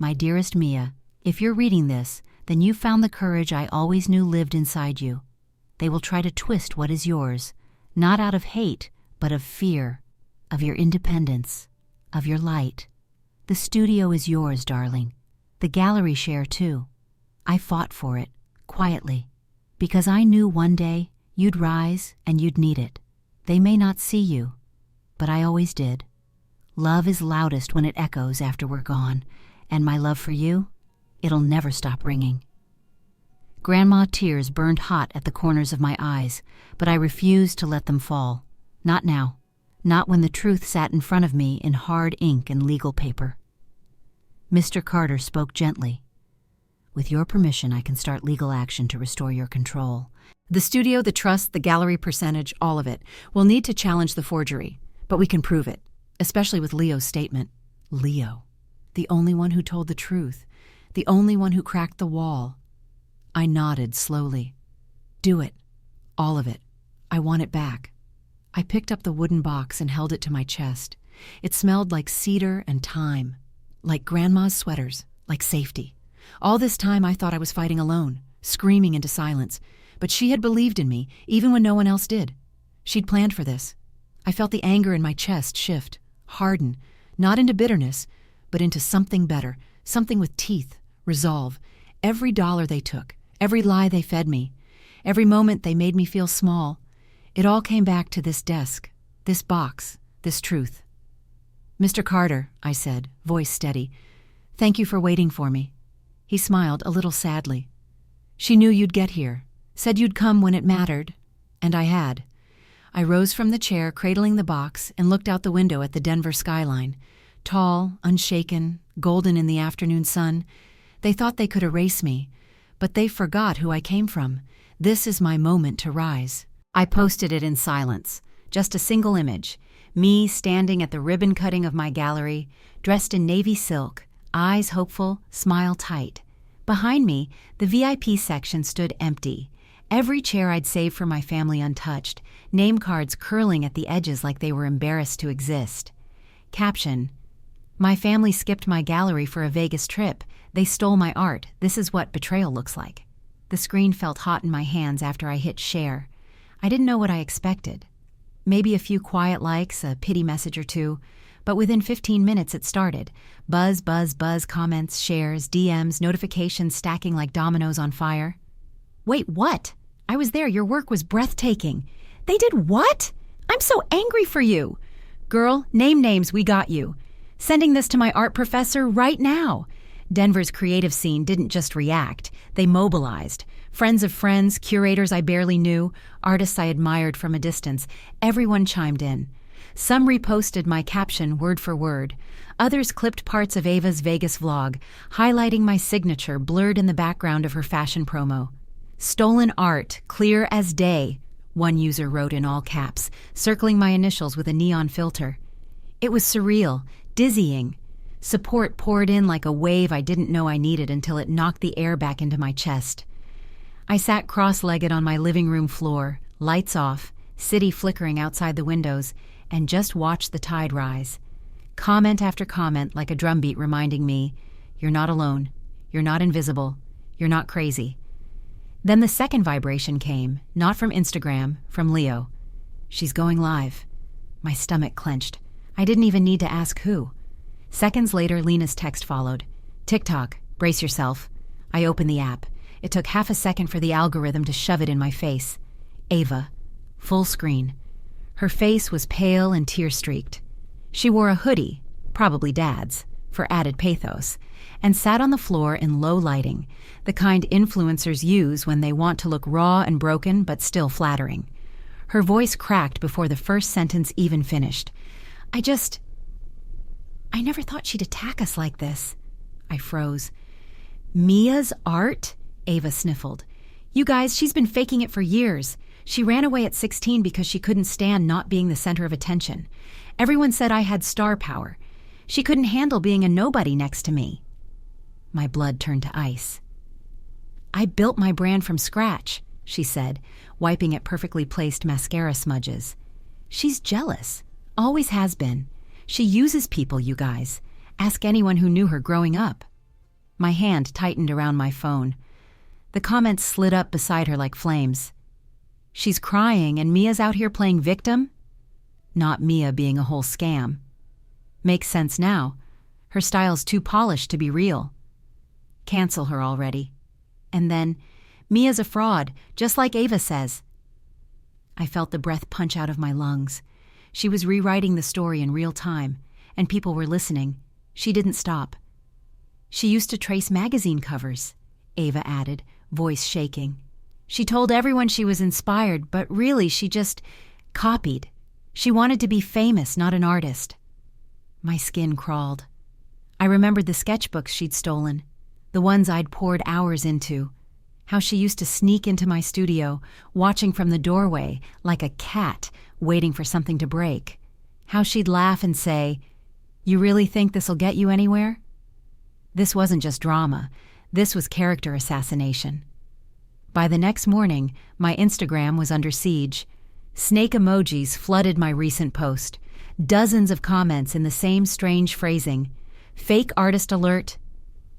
"My dearest Mia, if you're reading this, then you found the courage I always knew lived inside you. They will try to twist what is yours, not out of hate, but of fear, of your independence, of your light. The studio is yours, darling. The gallery share, too. I fought for it, quietly, because I knew one day you'd rise and you'd need it. They may not see you, but I always did. Love is loudest when it echoes after we're gone, and my love for you, it'll never stop ringing." Grandma tears burned hot at the corners of my eyes, but I refused to let them fall. Not now. Not when the truth sat in front of me in hard ink and legal paper. Mr. Carter spoke gently. "With your permission, I can start legal action to restore your control. The studio, the trust, the gallery percentage, all of it. We'll need to challenge the forgery, but we can prove it, especially with Leo's statement." Leo. The only one who told the truth. The only one who cracked the wall. I nodded slowly. Do it. All of it. I want it back. I picked up the wooden box and held it to my chest. It smelled like cedar and thyme, like grandma's sweaters, like safety. All this time I thought I was fighting alone, screaming into silence, but she had believed in me, even when no one else did. She'd planned for this. I felt the anger in my chest shift, harden, not into bitterness, but into something better, something with teeth, resolve. Every dollar they took, every lie they fed me, every moment they made me feel small, it all came back to this desk, this box, this truth. "Mr. Carter," I said, voice steady, "thank you for waiting for me." He smiled a little sadly. "She knew you'd get here, said you'd come when it mattered," and I had. I rose from the chair, cradling the box, and looked out the window at the Denver skyline. Tall, unshaken, golden in the afternoon sun. They thought they could erase me, but they forgot who I came from. This is my moment to rise. I posted it in silence, just a single image. Me standing at the ribbon cutting of my gallery, dressed in navy silk, eyes hopeful, smile tight. Behind me, the VIP section stood empty. Every chair I'd saved for my family untouched, name cards curling at the edges like they were embarrassed to exist. Caption: "My family skipped my gallery for a Vegas trip. They stole my art. This is what betrayal looks like." The screen felt hot in my hands after I hit share. I didn't know what I expected. Maybe a few quiet likes, a pity message or two, but within 15 minutes it started. Buzz, buzz, buzz, comments, shares, DMs, notifications stacking like dominoes on fire. "Wait, what? I was there. Your work was breathtaking." "They did what? I'm so angry for you." "Girl, name names, we got you. Sending this to my art professor right now." Denver's creative scene didn't just react, they mobilized. Friends of friends, curators I barely knew, artists I admired from a distance, everyone chimed in. Some reposted my caption word for word. Others clipped parts of Ava's Vegas vlog, highlighting my signature blurred in the background of her fashion promo. "Stolen art, clear as day," one user wrote in all caps, circling my initials with a neon filter. It was surreal, dizzying. Support poured in like a wave I didn't know I needed until it knocked the air back into my chest. I sat cross-legged on my living room floor, lights off, city flickering outside the windows, and just watched the tide rise. Comment after comment like a drumbeat reminding me, "You're not alone. You're not invisible. You're not crazy." Then the second vibration came, not from Instagram, from Leo. "She's going live." My stomach clenched. I didn't even need to ask who. Seconds later, Lena's text followed. "TikTok, brace yourself." I opened the app. It took half a second for the algorithm to shove it in my face. Ava. Full screen. Her face was pale and tear-streaked. She wore a hoodie, probably Dad's, for added pathos, and sat on the floor in low lighting, the kind influencers use when they want to look raw and broken but still flattering. Her voice cracked before the first sentence even finished. I never thought she'd attack us like this." I froze. "Mia's art?" Ava sniffled. "You guys, she's been faking it for years. She ran away at 16 because she couldn't stand not being the center of attention. Everyone said I had star power. She couldn't handle being a nobody next to me." My blood turned to ice. "I built my brand from scratch," she said, wiping at perfectly placed mascara smudges. "She's jealous. Always has been. She uses people, you guys. Ask anyone who knew her growing up." My hand tightened around my phone. The comments slid up beside her like flames. "She's crying and Mia's out here playing victim?" Not Mia being a whole scam. Makes sense now. Her style's too polished to be real. Cancel her already. And then, "Mia's a fraud, just like Ava says." I felt the breath punch out of my lungs. She was rewriting the story in real time, and people were listening. She didn't stop. "She used to trace magazine covers," Ava added, voice shaking. "She told everyone she was inspired, but really she just copied. She wanted to be famous, not an artist." My skin crawled. I remembered the sketchbooks she'd stolen, the ones I'd poured hours into, how she used to sneak into my studio, watching from the doorway like a cat waiting for something to break, how she'd laugh and say, "You really think this'll get you anywhere?" This wasn't just drama. This was character assassination. By the next morning, my Instagram was under siege. Snake emojis flooded my recent post. Dozens of comments in the same strange phrasing. Fake artist alert.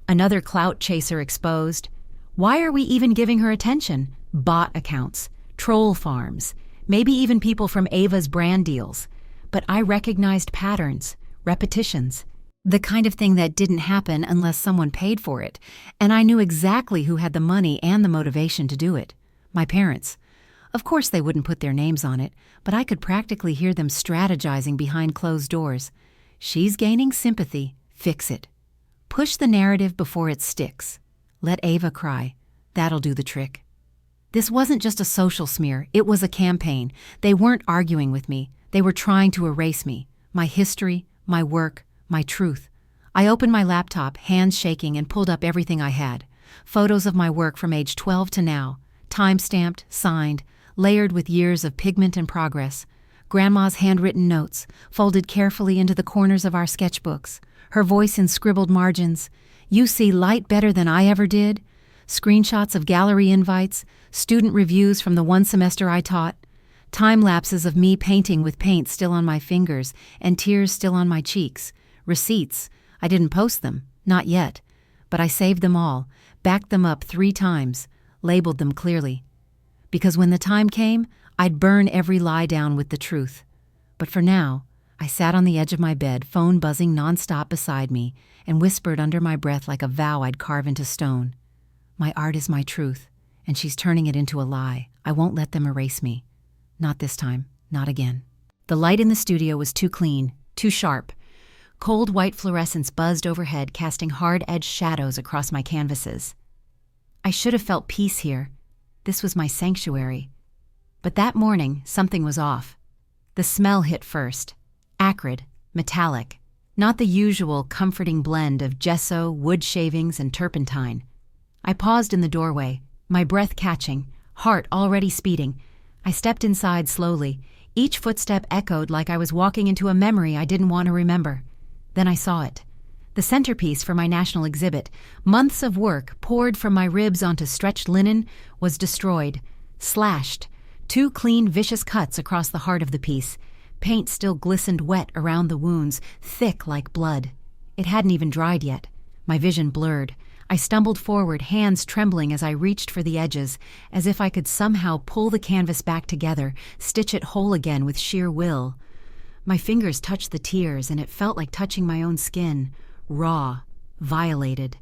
Another clout chaser exposed. Why are we even giving her attention? Bot accounts. Troll farms. Maybe even people from Ava's brand deals. But I recognized patterns, repetitions. The kind of thing that didn't happen unless someone paid for it. And I knew exactly who had the money and the motivation to do it. My parents. Of course they wouldn't put their names on it, but I could practically hear them strategizing behind closed doors. She's gaining sympathy. Fix it. Push the narrative before it sticks. Let Ava cry. That'll do the trick. This wasn't just a social smear. It was a campaign. They weren't arguing with me. They were trying to erase me. My history, my work, my truth. I opened my laptop, hands shaking, and pulled up everything I had. Photos of my work from age 12 to now. Time-stamped, signed, layered with years of pigment and progress. Grandma's handwritten notes, folded carefully into the corners of our sketchbooks. Her voice in scribbled margins. You see light better than I ever did. Screenshots of gallery invites, student reviews from the one semester I taught. Time lapses of me painting with paint still on my fingers and tears still on my cheeks. Receipts. I didn't post them. Not yet. But I saved them all, backed them up 3 times, labeled them clearly. Because when the time came, I'd burn every lie down with the truth. But for now, I sat on the edge of my bed, phone buzzing nonstop beside me, and whispered under my breath like a vow I'd carve into stone. My art is my truth, and she's turning it into a lie. I won't let them erase me. Not this time. Not again. The light in the studio was too clean, too sharp. Cold white fluorescence buzzed overhead, casting hard-edged shadows across my canvases. I should have felt peace here. This was my sanctuary. But that morning, something was off. The smell hit first. Acrid, metallic. Not the usual comforting blend of gesso, wood shavings, and turpentine. I paused in the doorway, my breath catching, heart already speeding. I stepped inside slowly. Each footstep echoed like I was walking into a memory I didn't want to remember. Then I saw it. The centerpiece for my national exhibit, months of work poured from my ribs onto stretched linen, was destroyed, slashed. 2 clean, vicious cuts across the heart of the piece. Paint still glistened wet around the wounds, thick like blood. It hadn't even dried yet. My vision blurred. I stumbled forward, hands trembling as I reached for the edges, as if I could somehow pull the canvas back together, stitch it whole again with sheer will. My fingers touched the tears, and it felt like touching my own skin, raw, violated.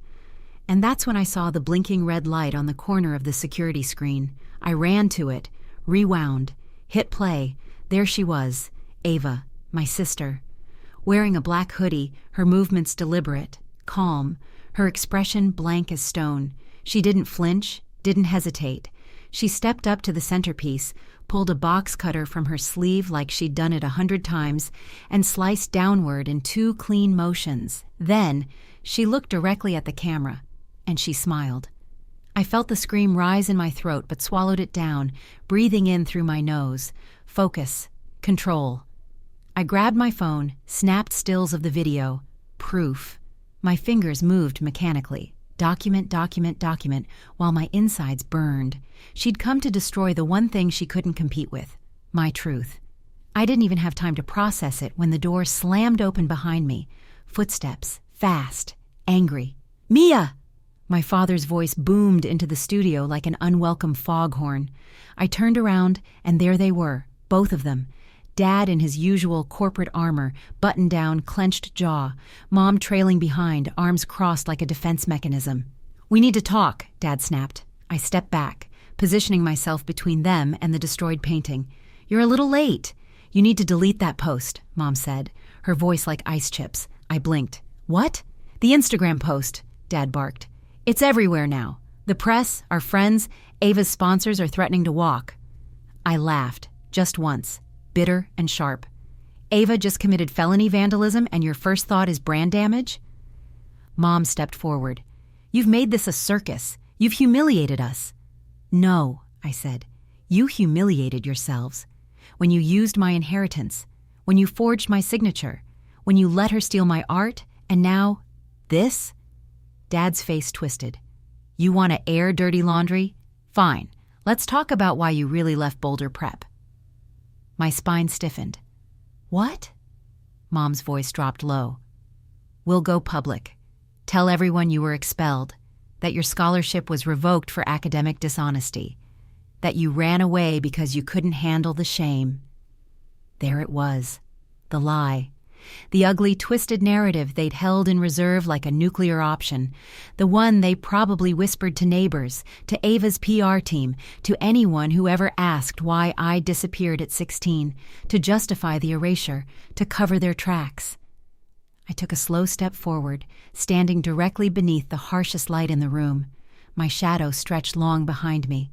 And that's when I saw the blinking red light on the corner of the security screen. I ran to it, rewound, hit play. There she was, Ava, my sister. Wearing a black hoodie, her movements deliberate, calm, her expression blank as stone. She didn't flinch, didn't hesitate. She stepped up to the centerpiece, pulled a box cutter from her sleeve like she'd done it 100 times, and sliced downward in 2 clean motions. Then, she looked directly at the camera, and she smiled. I felt the scream rise in my throat but swallowed it down, breathing in through my nose. Focus. Control. I grabbed my phone, snapped stills of the video. Proof. My fingers moved mechanically. Document, document, document, while my insides burned. She'd come to destroy the one thing she couldn't compete with. My truth. I didn't even have time to process it when the door slammed open behind me. Footsteps. Fast. Angry. Mia! My father's voice boomed into the studio like an unwelcome foghorn. I turned around, and there they were, both of them. Dad in his usual corporate armor, button-down, clenched jaw. Mom trailing behind, arms crossed like a defense mechanism. "We need to talk," Dad snapped. I stepped back, positioning myself between them and the destroyed painting. "You're a little late. You need to delete that post," Mom said, her voice like ice chips. I blinked. "What?" "The Instagram post," Dad barked. "It's everywhere now. The press, our friends, Ava's sponsors are threatening to walk." I laughed, just once. Bitter and sharp. "Ava just committed felony vandalism and your first thought is brand damage?" Mom stepped forward. "You've made this a circus. You've humiliated us." "No," I said. "You humiliated yourselves. When you used my inheritance, when you forged my signature, when you let her steal my art, and now, this?" Dad's face twisted. You want to air dirty laundry? Fine. Let's talk about why you really left Boulder Prep. My spine stiffened. What? Mom's voice dropped low. We'll go public. Tell everyone you were expelled, that your scholarship was revoked for academic dishonesty, that you ran away because you couldn't handle the shame. There it was, the lie. The ugly, twisted narrative they'd held in reserve like a nuclear option, the one they probably whispered to neighbors, to Ava's PR team, to anyone who ever asked why I disappeared at 16, to justify the erasure, to cover their tracks. I took a slow step forward, standing directly beneath the harshest light in the room. My shadow stretched long behind me.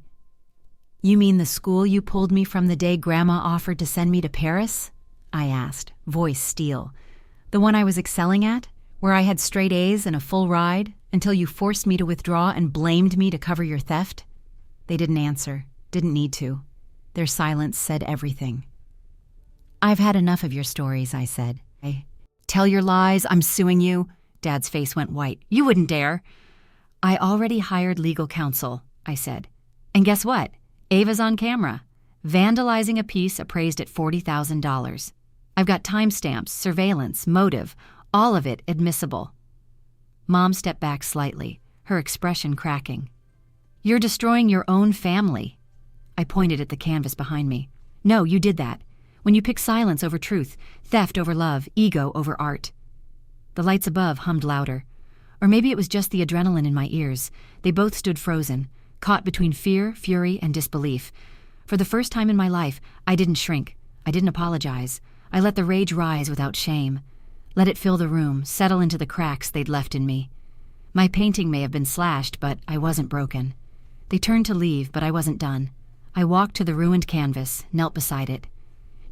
You mean the school you pulled me from the day Grandma offered to send me to Paris? I asked, voice steel. The one I was excelling at, where I had straight A's and a full ride, until you forced me to withdraw and blamed me to cover your theft? They didn't answer, didn't need to. Their silence said everything. I've had enough of your stories, I said. Tell your lies, I'm suing you. Dad's face went white. You wouldn't dare. I already hired legal counsel, I said. And guess what? Ava's on camera, vandalizing a piece appraised at $40,000. I've got timestamps, surveillance, motive, all of it admissible. Mom stepped back slightly, her expression cracking. You're destroying your own family. I pointed at the canvas behind me. No, you did that. When you pick silence over truth, theft over love, ego over art. The lights above hummed louder. Or maybe it was just the adrenaline in my ears. They both stood frozen, caught between fear, fury, and disbelief. For the first time in my life, I didn't shrink. I didn't apologize. I let the rage rise without shame. Let it fill the room, settle into the cracks they'd left in me. My painting may have been slashed, but I wasn't broken. They turned to leave, but I wasn't done. I walked to the ruined canvas, knelt beside it.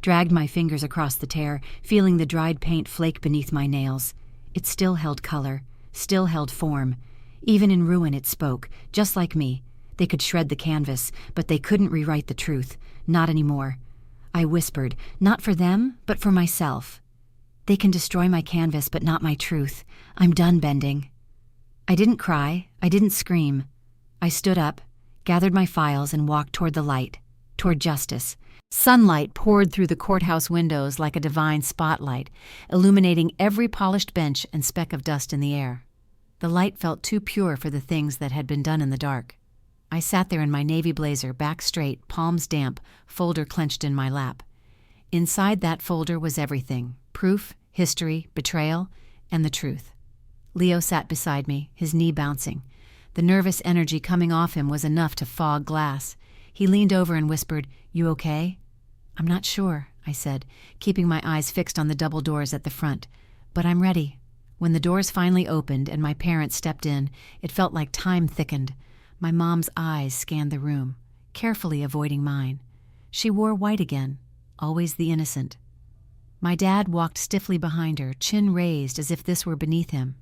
Dragged my fingers across the tear, feeling the dried paint flake beneath my nails. It still held color, still held form. Even in ruin it spoke, just like me. They could shred the canvas, but they couldn't rewrite the truth. Not anymore. I whispered, not for them, but for myself. They can destroy my canvas, but not my truth. I'm done bending. I didn't cry. I didn't scream. I stood up, gathered my files, and walked toward the light, toward justice. Sunlight poured through the courthouse windows like a divine spotlight, illuminating every polished bench and speck of dust in the air. The light felt too pure for the things that had been done in the dark. I sat there in my navy blazer, back straight, palms damp, folder clenched in my lap. Inside that folder was everything: proof, history, betrayal, and the truth. Leo sat beside me, his knee bouncing. The nervous energy coming off him was enough to fog glass. He leaned over and whispered, "You okay?" "I'm not sure," I said, keeping my eyes fixed on the double doors at the front. "But I'm ready." When the doors finally opened and my parents stepped in, it felt like time thickened. My mom's eyes scanned the room, carefully avoiding mine. She wore white again, always the innocent. My dad walked stiffly behind her, chin raised as if this were beneath him.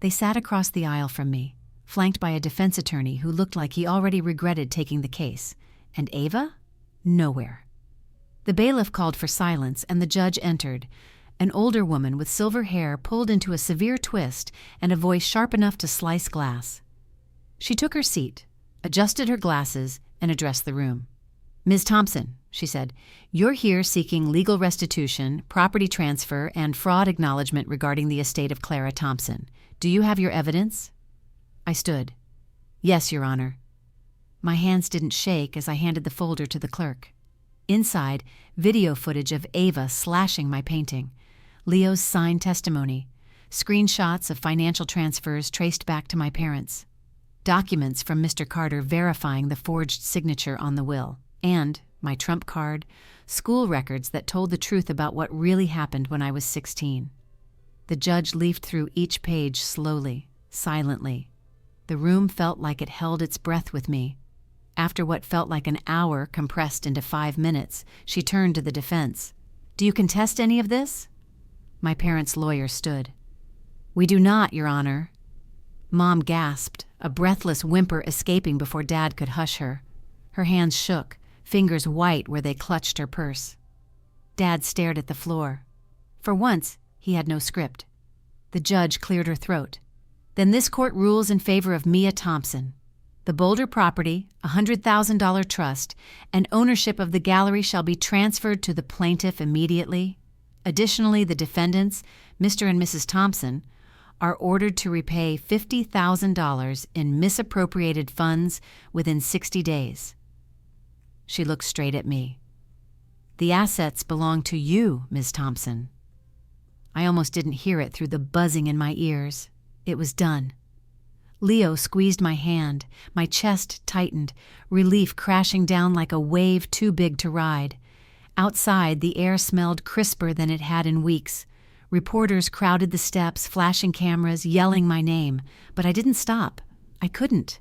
They sat across the aisle from me, flanked by a defense attorney who looked like he already regretted taking the case. And Ava? Nowhere. The bailiff called for silence, and the judge entered. An older woman with silver hair pulled into a severe twist and a voice sharp enough to slice glass. She took her seat, adjusted her glasses, and addressed the room. "Ms. Thompson," she said, "you're here seeking legal restitution, property transfer, and fraud acknowledgement regarding the estate of Clara Thompson. Do you have your evidence?" I stood. "Yes, Your Honor." My hands didn't shake as I handed the folder to the clerk. Inside, video footage of Ava slashing my painting, Leo's signed testimony, screenshots of financial transfers traced back to my parents, documents from Mr. Carter verifying the forged signature on the will, and my trump card, school records that told the truth about what really happened when I was 16. The judge leafed through each page slowly, silently. The room felt like it held its breath with me. After what felt like an hour compressed into 5 minutes, she turned to the defense. "Do you contest any of this?" My parents' lawyer stood. "We do not, Your Honor." Mom gasped, a breathless whimper escaping before Dad could hush her. Her hands shook, fingers white where they clutched her purse. Dad stared at the floor. For once, he had no script. The judge cleared her throat. Then this court rules in favor of Mia Thompson. The Boulder property, a $100,000 trust, and ownership of the gallery shall be transferred to the plaintiff immediately. Additionally, the defendants, Mr. and Mrs. Thompson, are ordered to repay $50,000 in misappropriated funds within 60 days. She looked straight at me. The assets belong to you, Ms. Thompson. I almost didn't hear it through the buzzing in my ears. It was done. Leo squeezed my hand. My chest tightened, relief crashing down like a wave too big to ride. Outside, the air smelled crisper than it had in weeks. Reporters crowded the steps, flashing cameras, yelling my name. But I didn't stop. I couldn't.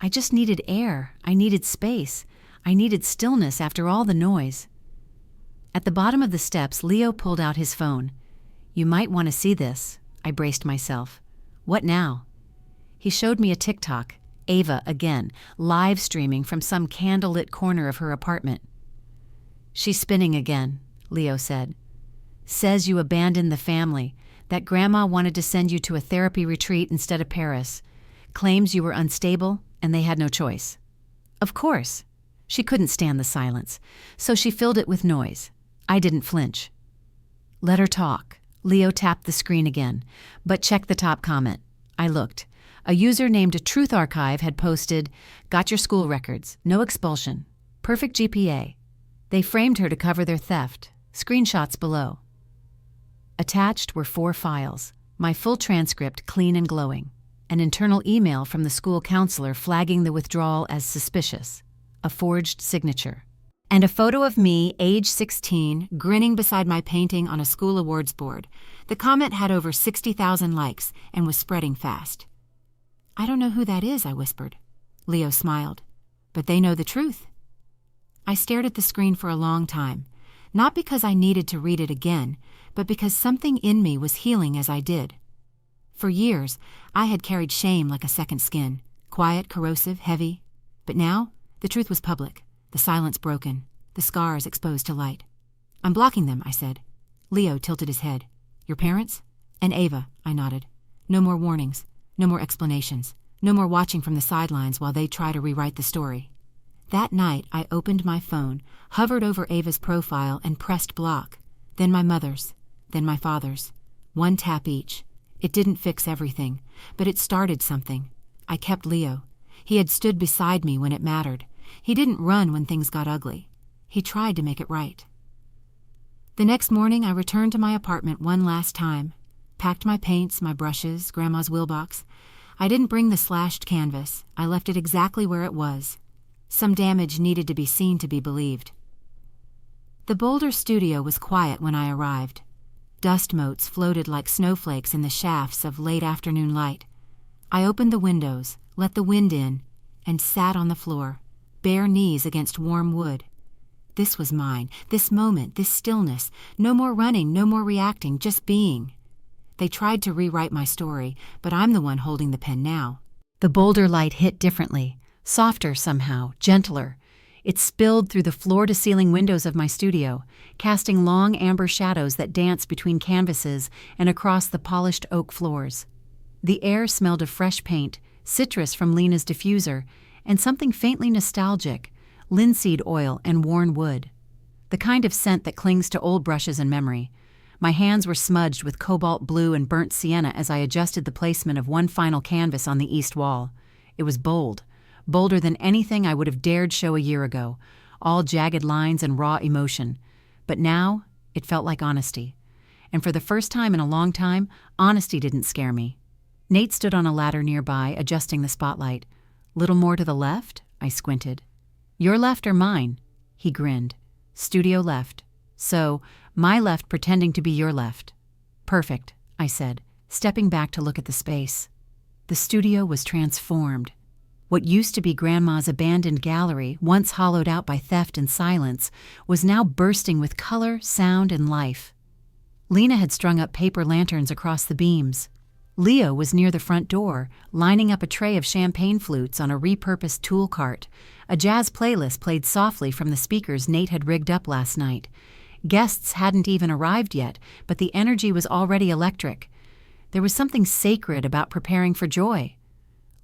I just needed air. I needed space. I needed stillness after all the noise. At the bottom of the steps, Leo pulled out his phone. "You might want to see this." I braced myself. "What now?" He showed me a TikTok, Ava again, live streaming from some candlelit corner of her apartment. "She's spinning again," Leo said. "Says you abandoned the family, that grandma wanted to send you to a therapy retreat instead of Paris. Claims you were unstable and they had no choice." Of course. She couldn't stand the silence, so she filled it with noise. I didn't flinch. "Let her talk." Leo tapped the screen again, but checked the top comment. I looked. A user named Truth Archive had posted, "Got your school records, no expulsion, perfect GPA. They framed her to cover their theft. Screenshots below." Attached were 4 files, my full transcript clean and glowing, an internal email from the school counselor flagging the withdrawal as suspicious, a forged signature, and a photo of me, age 16, grinning beside my painting on a school awards board. The comment had over 60,000 likes and was spreading fast. "I don't know who that is," I whispered. Leo smiled. "But they know the truth." I stared at the screen for a long time, not because I needed to read it again, but because something in me was healing as I did. For years, I had carried shame like a second skin, quiet, corrosive, heavy. But now, the truth was public, the silence broken, the scars exposed to light. "I'm blocking them," I said. Leo tilted his head. "Your parents?" "And Ava," I nodded. "No more warnings. No more explanations. No more watching from the sidelines while they try to rewrite the story." That night, I opened my phone, hovered over Ava's profile, and pressed block. Then my mother's. Then my father's. 1 tap each. It didn't fix everything, but it started something. I kept Leo. He had stood beside me when it mattered. He didn't run when things got ugly. He tried to make it right. The next morning, I returned to my apartment one last time. Packed my paints, my brushes, Grandma's wheel box. I didn't bring the slashed canvas. I left it exactly where it was. Some damage needed to be seen to be believed. The Boulder studio was quiet when I arrived. Dust motes floated like snowflakes in the shafts of late afternoon light. I opened the windows, let the wind in, and sat on the floor, bare knees against warm wood. This was mine, this moment, this stillness. No more running, no more reacting, just being. They tried to rewrite my story, but I'm the one holding the pen now. The Boulder light hit differently, softer somehow, gentler. It spilled through the floor-to-ceiling windows of my studio, casting long amber shadows that danced between canvases and across the polished oak floors. The air smelled of fresh paint, citrus from Lena's diffuser, and something faintly nostalgic, linseed oil and worn wood. The kind of scent that clings to old brushes and memory. My hands were smudged with cobalt blue and burnt sienna as I adjusted the placement of one final canvas on the east wall. It was bold, bolder than anything I would have dared show a year ago, all jagged lines and raw emotion. But now, it felt like honesty. And for the first time in a long time, honesty didn't scare me. Nate stood on a ladder nearby, adjusting the spotlight. "Little more to the left?" I squinted. "Your left or mine?" He grinned. "Studio left. So, my left pretending to be your left." "Perfect," I said, stepping back to look at the space. The studio was transformed. What used to be Grandma's abandoned gallery, once hollowed out by theft and silence, was now bursting with color, sound, and life. Lena had strung up paper lanterns across the beams. Leo was near the front door, lining up a tray of champagne flutes on a repurposed tool cart. A jazz playlist played softly from the speakers Nate had rigged up last night. Guests hadn't even arrived yet, but the energy was already electric. There was something sacred about preparing for joy.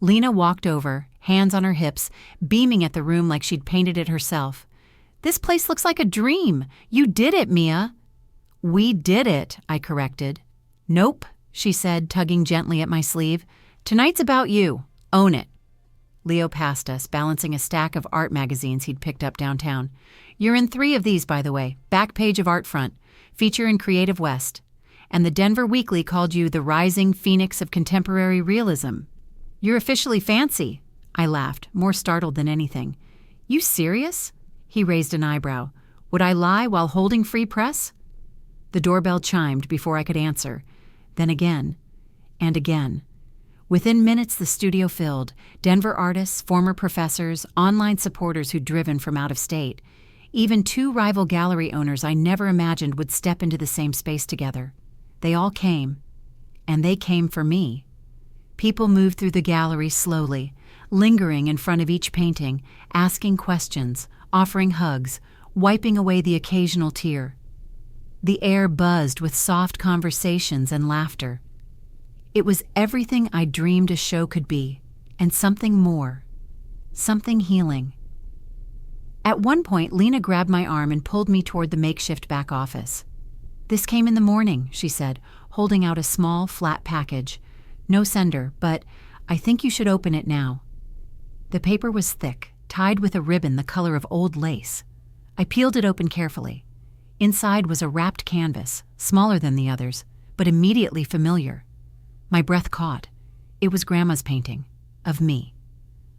Lena walked over, hands on her hips, beaming at the room like she'd painted it herself. "This place looks like a dream. You did it, Mia." "We did it," I corrected. "Nope," she said, tugging gently at my sleeve. "Tonight's about you. Own it." Leo passed us, balancing a stack of art magazines he'd picked up downtown. "You're in 3 of these, by the way. Back page of Artfront. Feature in Creative West. And the Denver Weekly called you the rising phoenix of contemporary realism. You're officially fancy." I laughed, more startled than anything. "You serious?" He raised an eyebrow. "Would I lie while holding free press?" The doorbell chimed before I could answer. Then again, and again. Within minutes, the studio filled. Denver artists, former professors, online supporters who'd driven from out of state. Even 2 rival gallery owners I never imagined would step into the same space together. They all came, and they came for me. People moved through the gallery slowly, lingering in front of each painting, asking questions, offering hugs, wiping away the occasional tear. The air buzzed with soft conversations and laughter. It was everything I dreamed a show could be, and something more. Something healing. At one point, Lena grabbed my arm and pulled me toward the makeshift back office. "This came in the morning," she said, holding out a small, flat package. "No sender, but I think you should open it now." The paper was thick, tied with a ribbon the color of old lace. I peeled it open carefully. Inside was a wrapped canvas, smaller than the others, but immediately familiar. My breath caught. It was Grandma's painting, of me.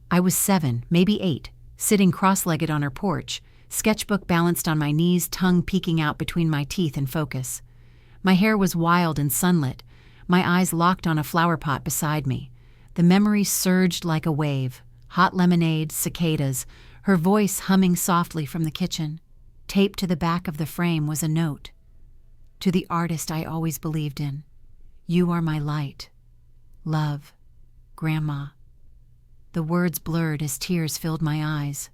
I was 7, maybe 8, sitting cross-legged on her porch, sketchbook balanced on my knees, tongue peeking out between my teeth in focus. My hair was wild and sunlit, my eyes locked on a flower pot beside me. The memory surged like a wave. Hot lemonade, cicadas, her voice humming softly from the kitchen. Taped to the back of the frame was a note. "To the artist I always believed in. You are my light. Love, Grandma." The words blurred as tears filled my eyes.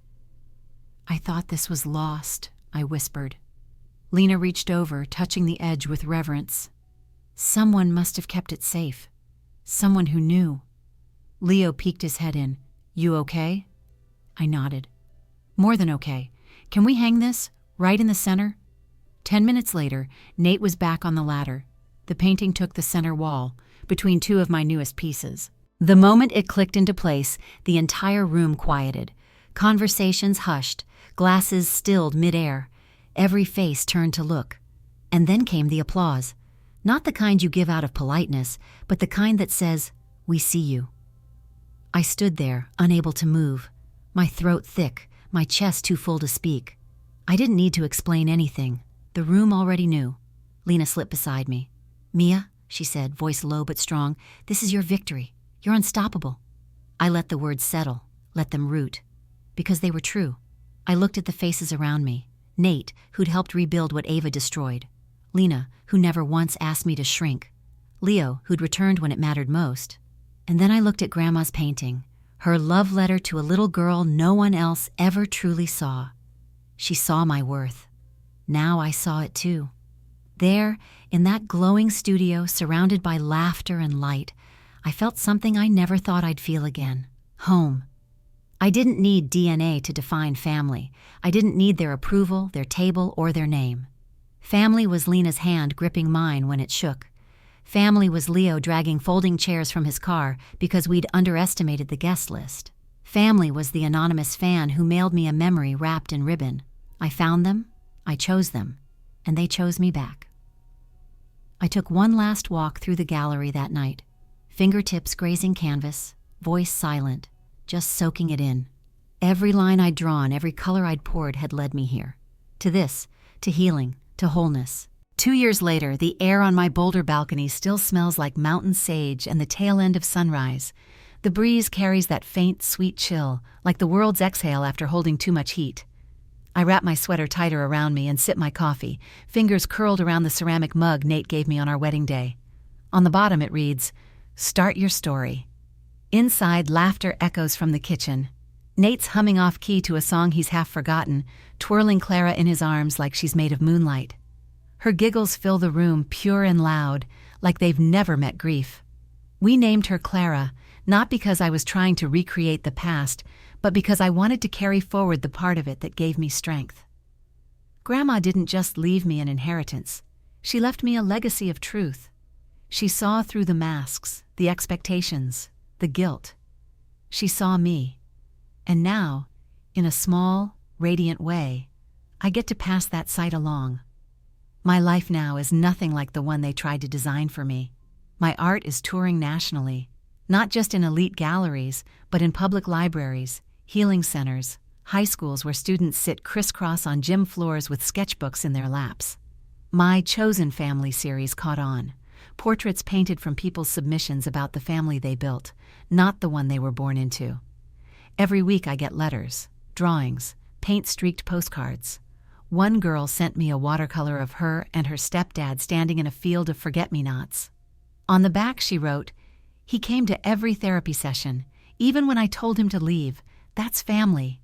"I thought this was lost," I whispered. Lena reached over, touching the edge with reverence. "Someone must have kept it safe. Someone who knew." Leo peeked his head in. "You okay?" I nodded. "More than okay. Can we hang this, right in the center?" 10 minutes later, Nate was back on the ladder. The painting took the center wall, between 2 of my newest pieces. The moment it clicked into place, the entire room quieted. Conversations hushed, glasses stilled midair. Every face turned to look. And then came the applause. Not the kind you give out of politeness, but the kind that says, "We see you." I stood there, unable to move, my throat thick, my chest too full to speak. I didn't need to explain anything. The room already knew. Lena slipped beside me. "Mia," she said, voice low but strong, "this is your victory. You're unstoppable." I let the words settle, let them root. Because they were true. I looked at the faces around me. Nate, who'd helped rebuild what Ava destroyed. Lena, who never once asked me to shrink. Leo, who'd returned when it mattered most. And then I looked at Grandma's painting, her love letter to a little girl no one else ever truly saw. She saw my worth. Now I saw it too. There, in that glowing studio, surrounded by laughter and light, I felt something I never thought I'd feel again. Home. I didn't need DNA to define family. I didn't need their approval, their table, or their name. Family was Lena's hand gripping mine when it shook. Family was Leo dragging folding chairs from his car because we'd underestimated the guest list. Family was the anonymous fan who mailed me a memory wrapped in ribbon. I found them, I chose them, and they chose me back. I took one last walk through the gallery that night, fingertips grazing canvas, voice silent, just soaking it in. Every line I'd drawn, every color I'd poured had led me here. To this, to healing, to wholeness. 2 years later, the air on my Boulder balcony still smells like mountain sage and the tail end of sunrise. The breeze carries that faint, sweet chill, like the world's exhale after holding too much heat. I wrap my sweater tighter around me and sip my coffee, fingers curled around the ceramic mug Nate gave me on our wedding day. On the bottom it reads, "Start your story." Inside, laughter echoes from the kitchen. Nate's humming off-key to a song he's half forgotten, twirling Clara in his arms like she's made of moonlight. Her giggles fill the room pure and loud, like they've never met grief. We named her Clara, not because I was trying to recreate the past, but because I wanted to carry forward the part of it that gave me strength. Grandma didn't just leave me an inheritance. She left me a legacy of truth. She saw through the masks, the expectations, the guilt. She saw me. And now, in a small, radiant way, I get to pass that sight along. My life now is nothing like the one they tried to design for me. My art is touring nationally, not just in elite galleries, but in public libraries, healing centers, high schools where students sit crisscross on gym floors with sketchbooks in their laps. My Chosen Family series caught on. Portraits painted from people's submissions about the family they built, not the one they were born into. Every week I get letters, drawings, paint-streaked postcards. One girl sent me a watercolor of her and her stepdad standing in a field of forget-me-nots. On the back she wrote, "He came to every therapy session, even when I told him to leave. That's family."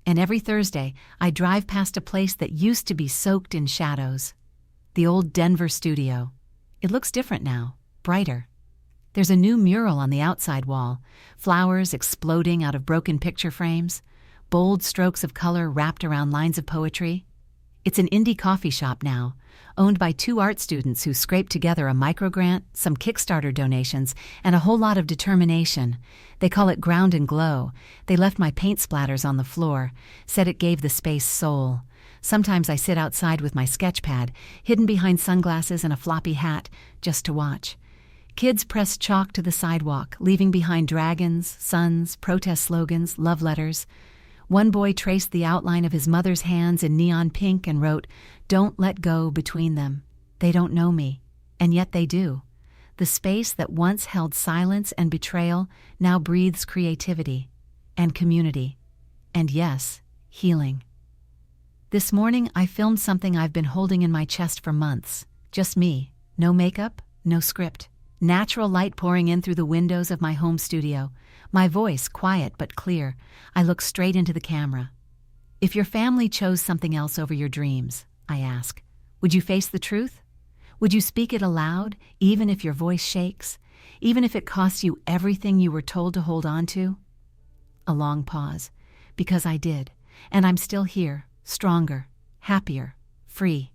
And every Thursday, I drive past a place that used to be soaked in shadows. The old Denver studio. It looks different now, brighter. There's a new mural on the outside wall, flowers exploding out of broken picture frames, bold strokes of color wrapped around lines of poetry. It's an indie coffee shop now, owned by 2 art students who scraped together a microgrant, some Kickstarter donations, and a whole lot of determination. They call it Ground and Glow. They left my paint splatters on the floor, said it gave the space soul. Sometimes I sit outside with my sketch pad, hidden behind sunglasses and a floppy hat, just to watch. Kids press chalk to the sidewalk, leaving behind dragons, suns, protest slogans, love letters. One boy traced the outline of his mother's hands in neon pink and wrote, "Don't let go between them. They don't know me, and yet they do." The space that once held silence and betrayal now breathes creativity and community, and yes, healing. This morning I filmed something I've been holding in my chest for months. Just me, no makeup, no script. Natural light pouring in through the windows of my home studio. My voice quiet but clear. I look straight into the camera. If your family chose something else over your dreams, I ask, would you face the truth? Would you speak it aloud, even if your voice shakes? Even if it costs you everything you were told to hold on to? A long pause. Because I did, and I'm still here, stronger, happier, free.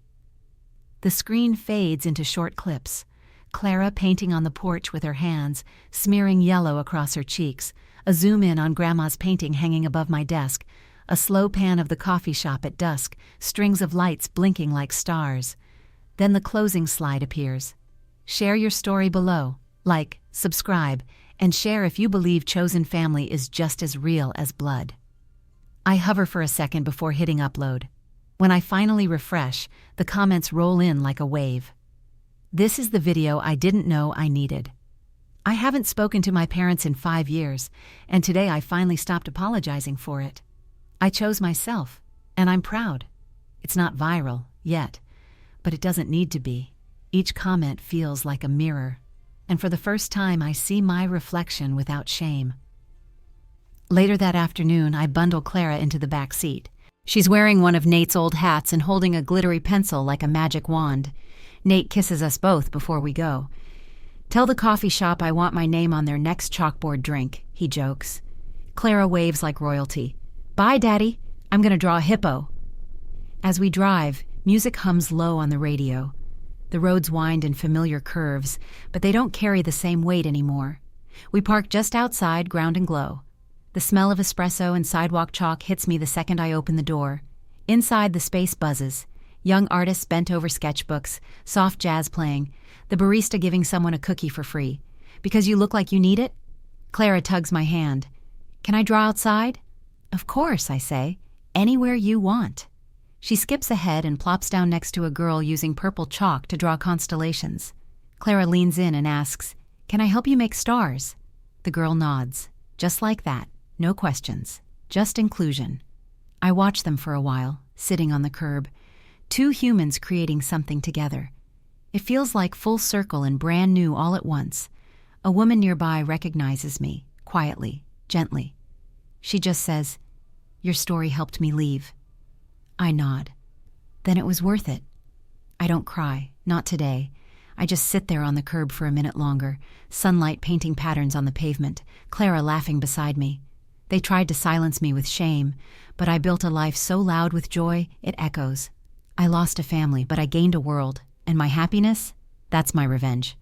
The screen fades into short clips. Clara painting on the porch with her hands, smearing yellow across her cheeks, a zoom in on Grandma's painting hanging above my desk, a slow pan of the coffee shop at dusk, strings of lights blinking like stars. Then the closing slide appears. Share your story below, like, subscribe, and share if you believe Chosen Family is just as real as blood. I hover for a second before hitting upload. When I finally refresh, the comments roll in like a wave. This is the video I didn't know I needed. I haven't spoken to my parents in 5 years, and today I finally stopped apologizing for it. I chose myself, and I'm proud. It's not viral, yet, but it doesn't need to be. Each comment feels like a mirror, and for the first time I see my reflection without shame. Later that afternoon, I bundle Clara into the back seat. She's wearing one of Nate's old hats and holding a glittery pencil like a magic wand. Nate kisses us both before we go. "Tell the coffee shop I want my name on their next chalkboard drink," he jokes. Clara waves like royalty. "Bye, Daddy. I'm going to draw a hippo." As we drive, music hums low on the radio. The roads wind in familiar curves, but they don't carry the same weight anymore. We park just outside Ground and Glow. The smell of espresso and sidewalk chalk hits me the second I open the door. Inside, the space buzzes. Young artists bent over sketchbooks, soft jazz playing, the barista giving someone a cookie for free. "Because you look like you need it?" Clara tugs my hand. "Can I draw outside?" "Of course," I say. "Anywhere you want." She skips ahead and plops down next to a girl using purple chalk to draw constellations. Clara leans in and asks, "Can I help you make stars?" The girl nods. Just like that. No questions. Just inclusion. I watch them for a while, sitting on the curb. 2 humans creating something together. It feels like full circle and brand new all at once. A woman nearby recognizes me, quietly, gently. She just says, "Your story helped me leave." I nod. Then it was worth it. I I don't cry, not today. I just sit there on the curb for a minute longer, sunlight painting patterns on the pavement, Clara laughing beside me. They tried to silence me with shame, but I built a life so loud with joy, it echoes. I lost a family, but I gained a world, and my happiness? That's my revenge.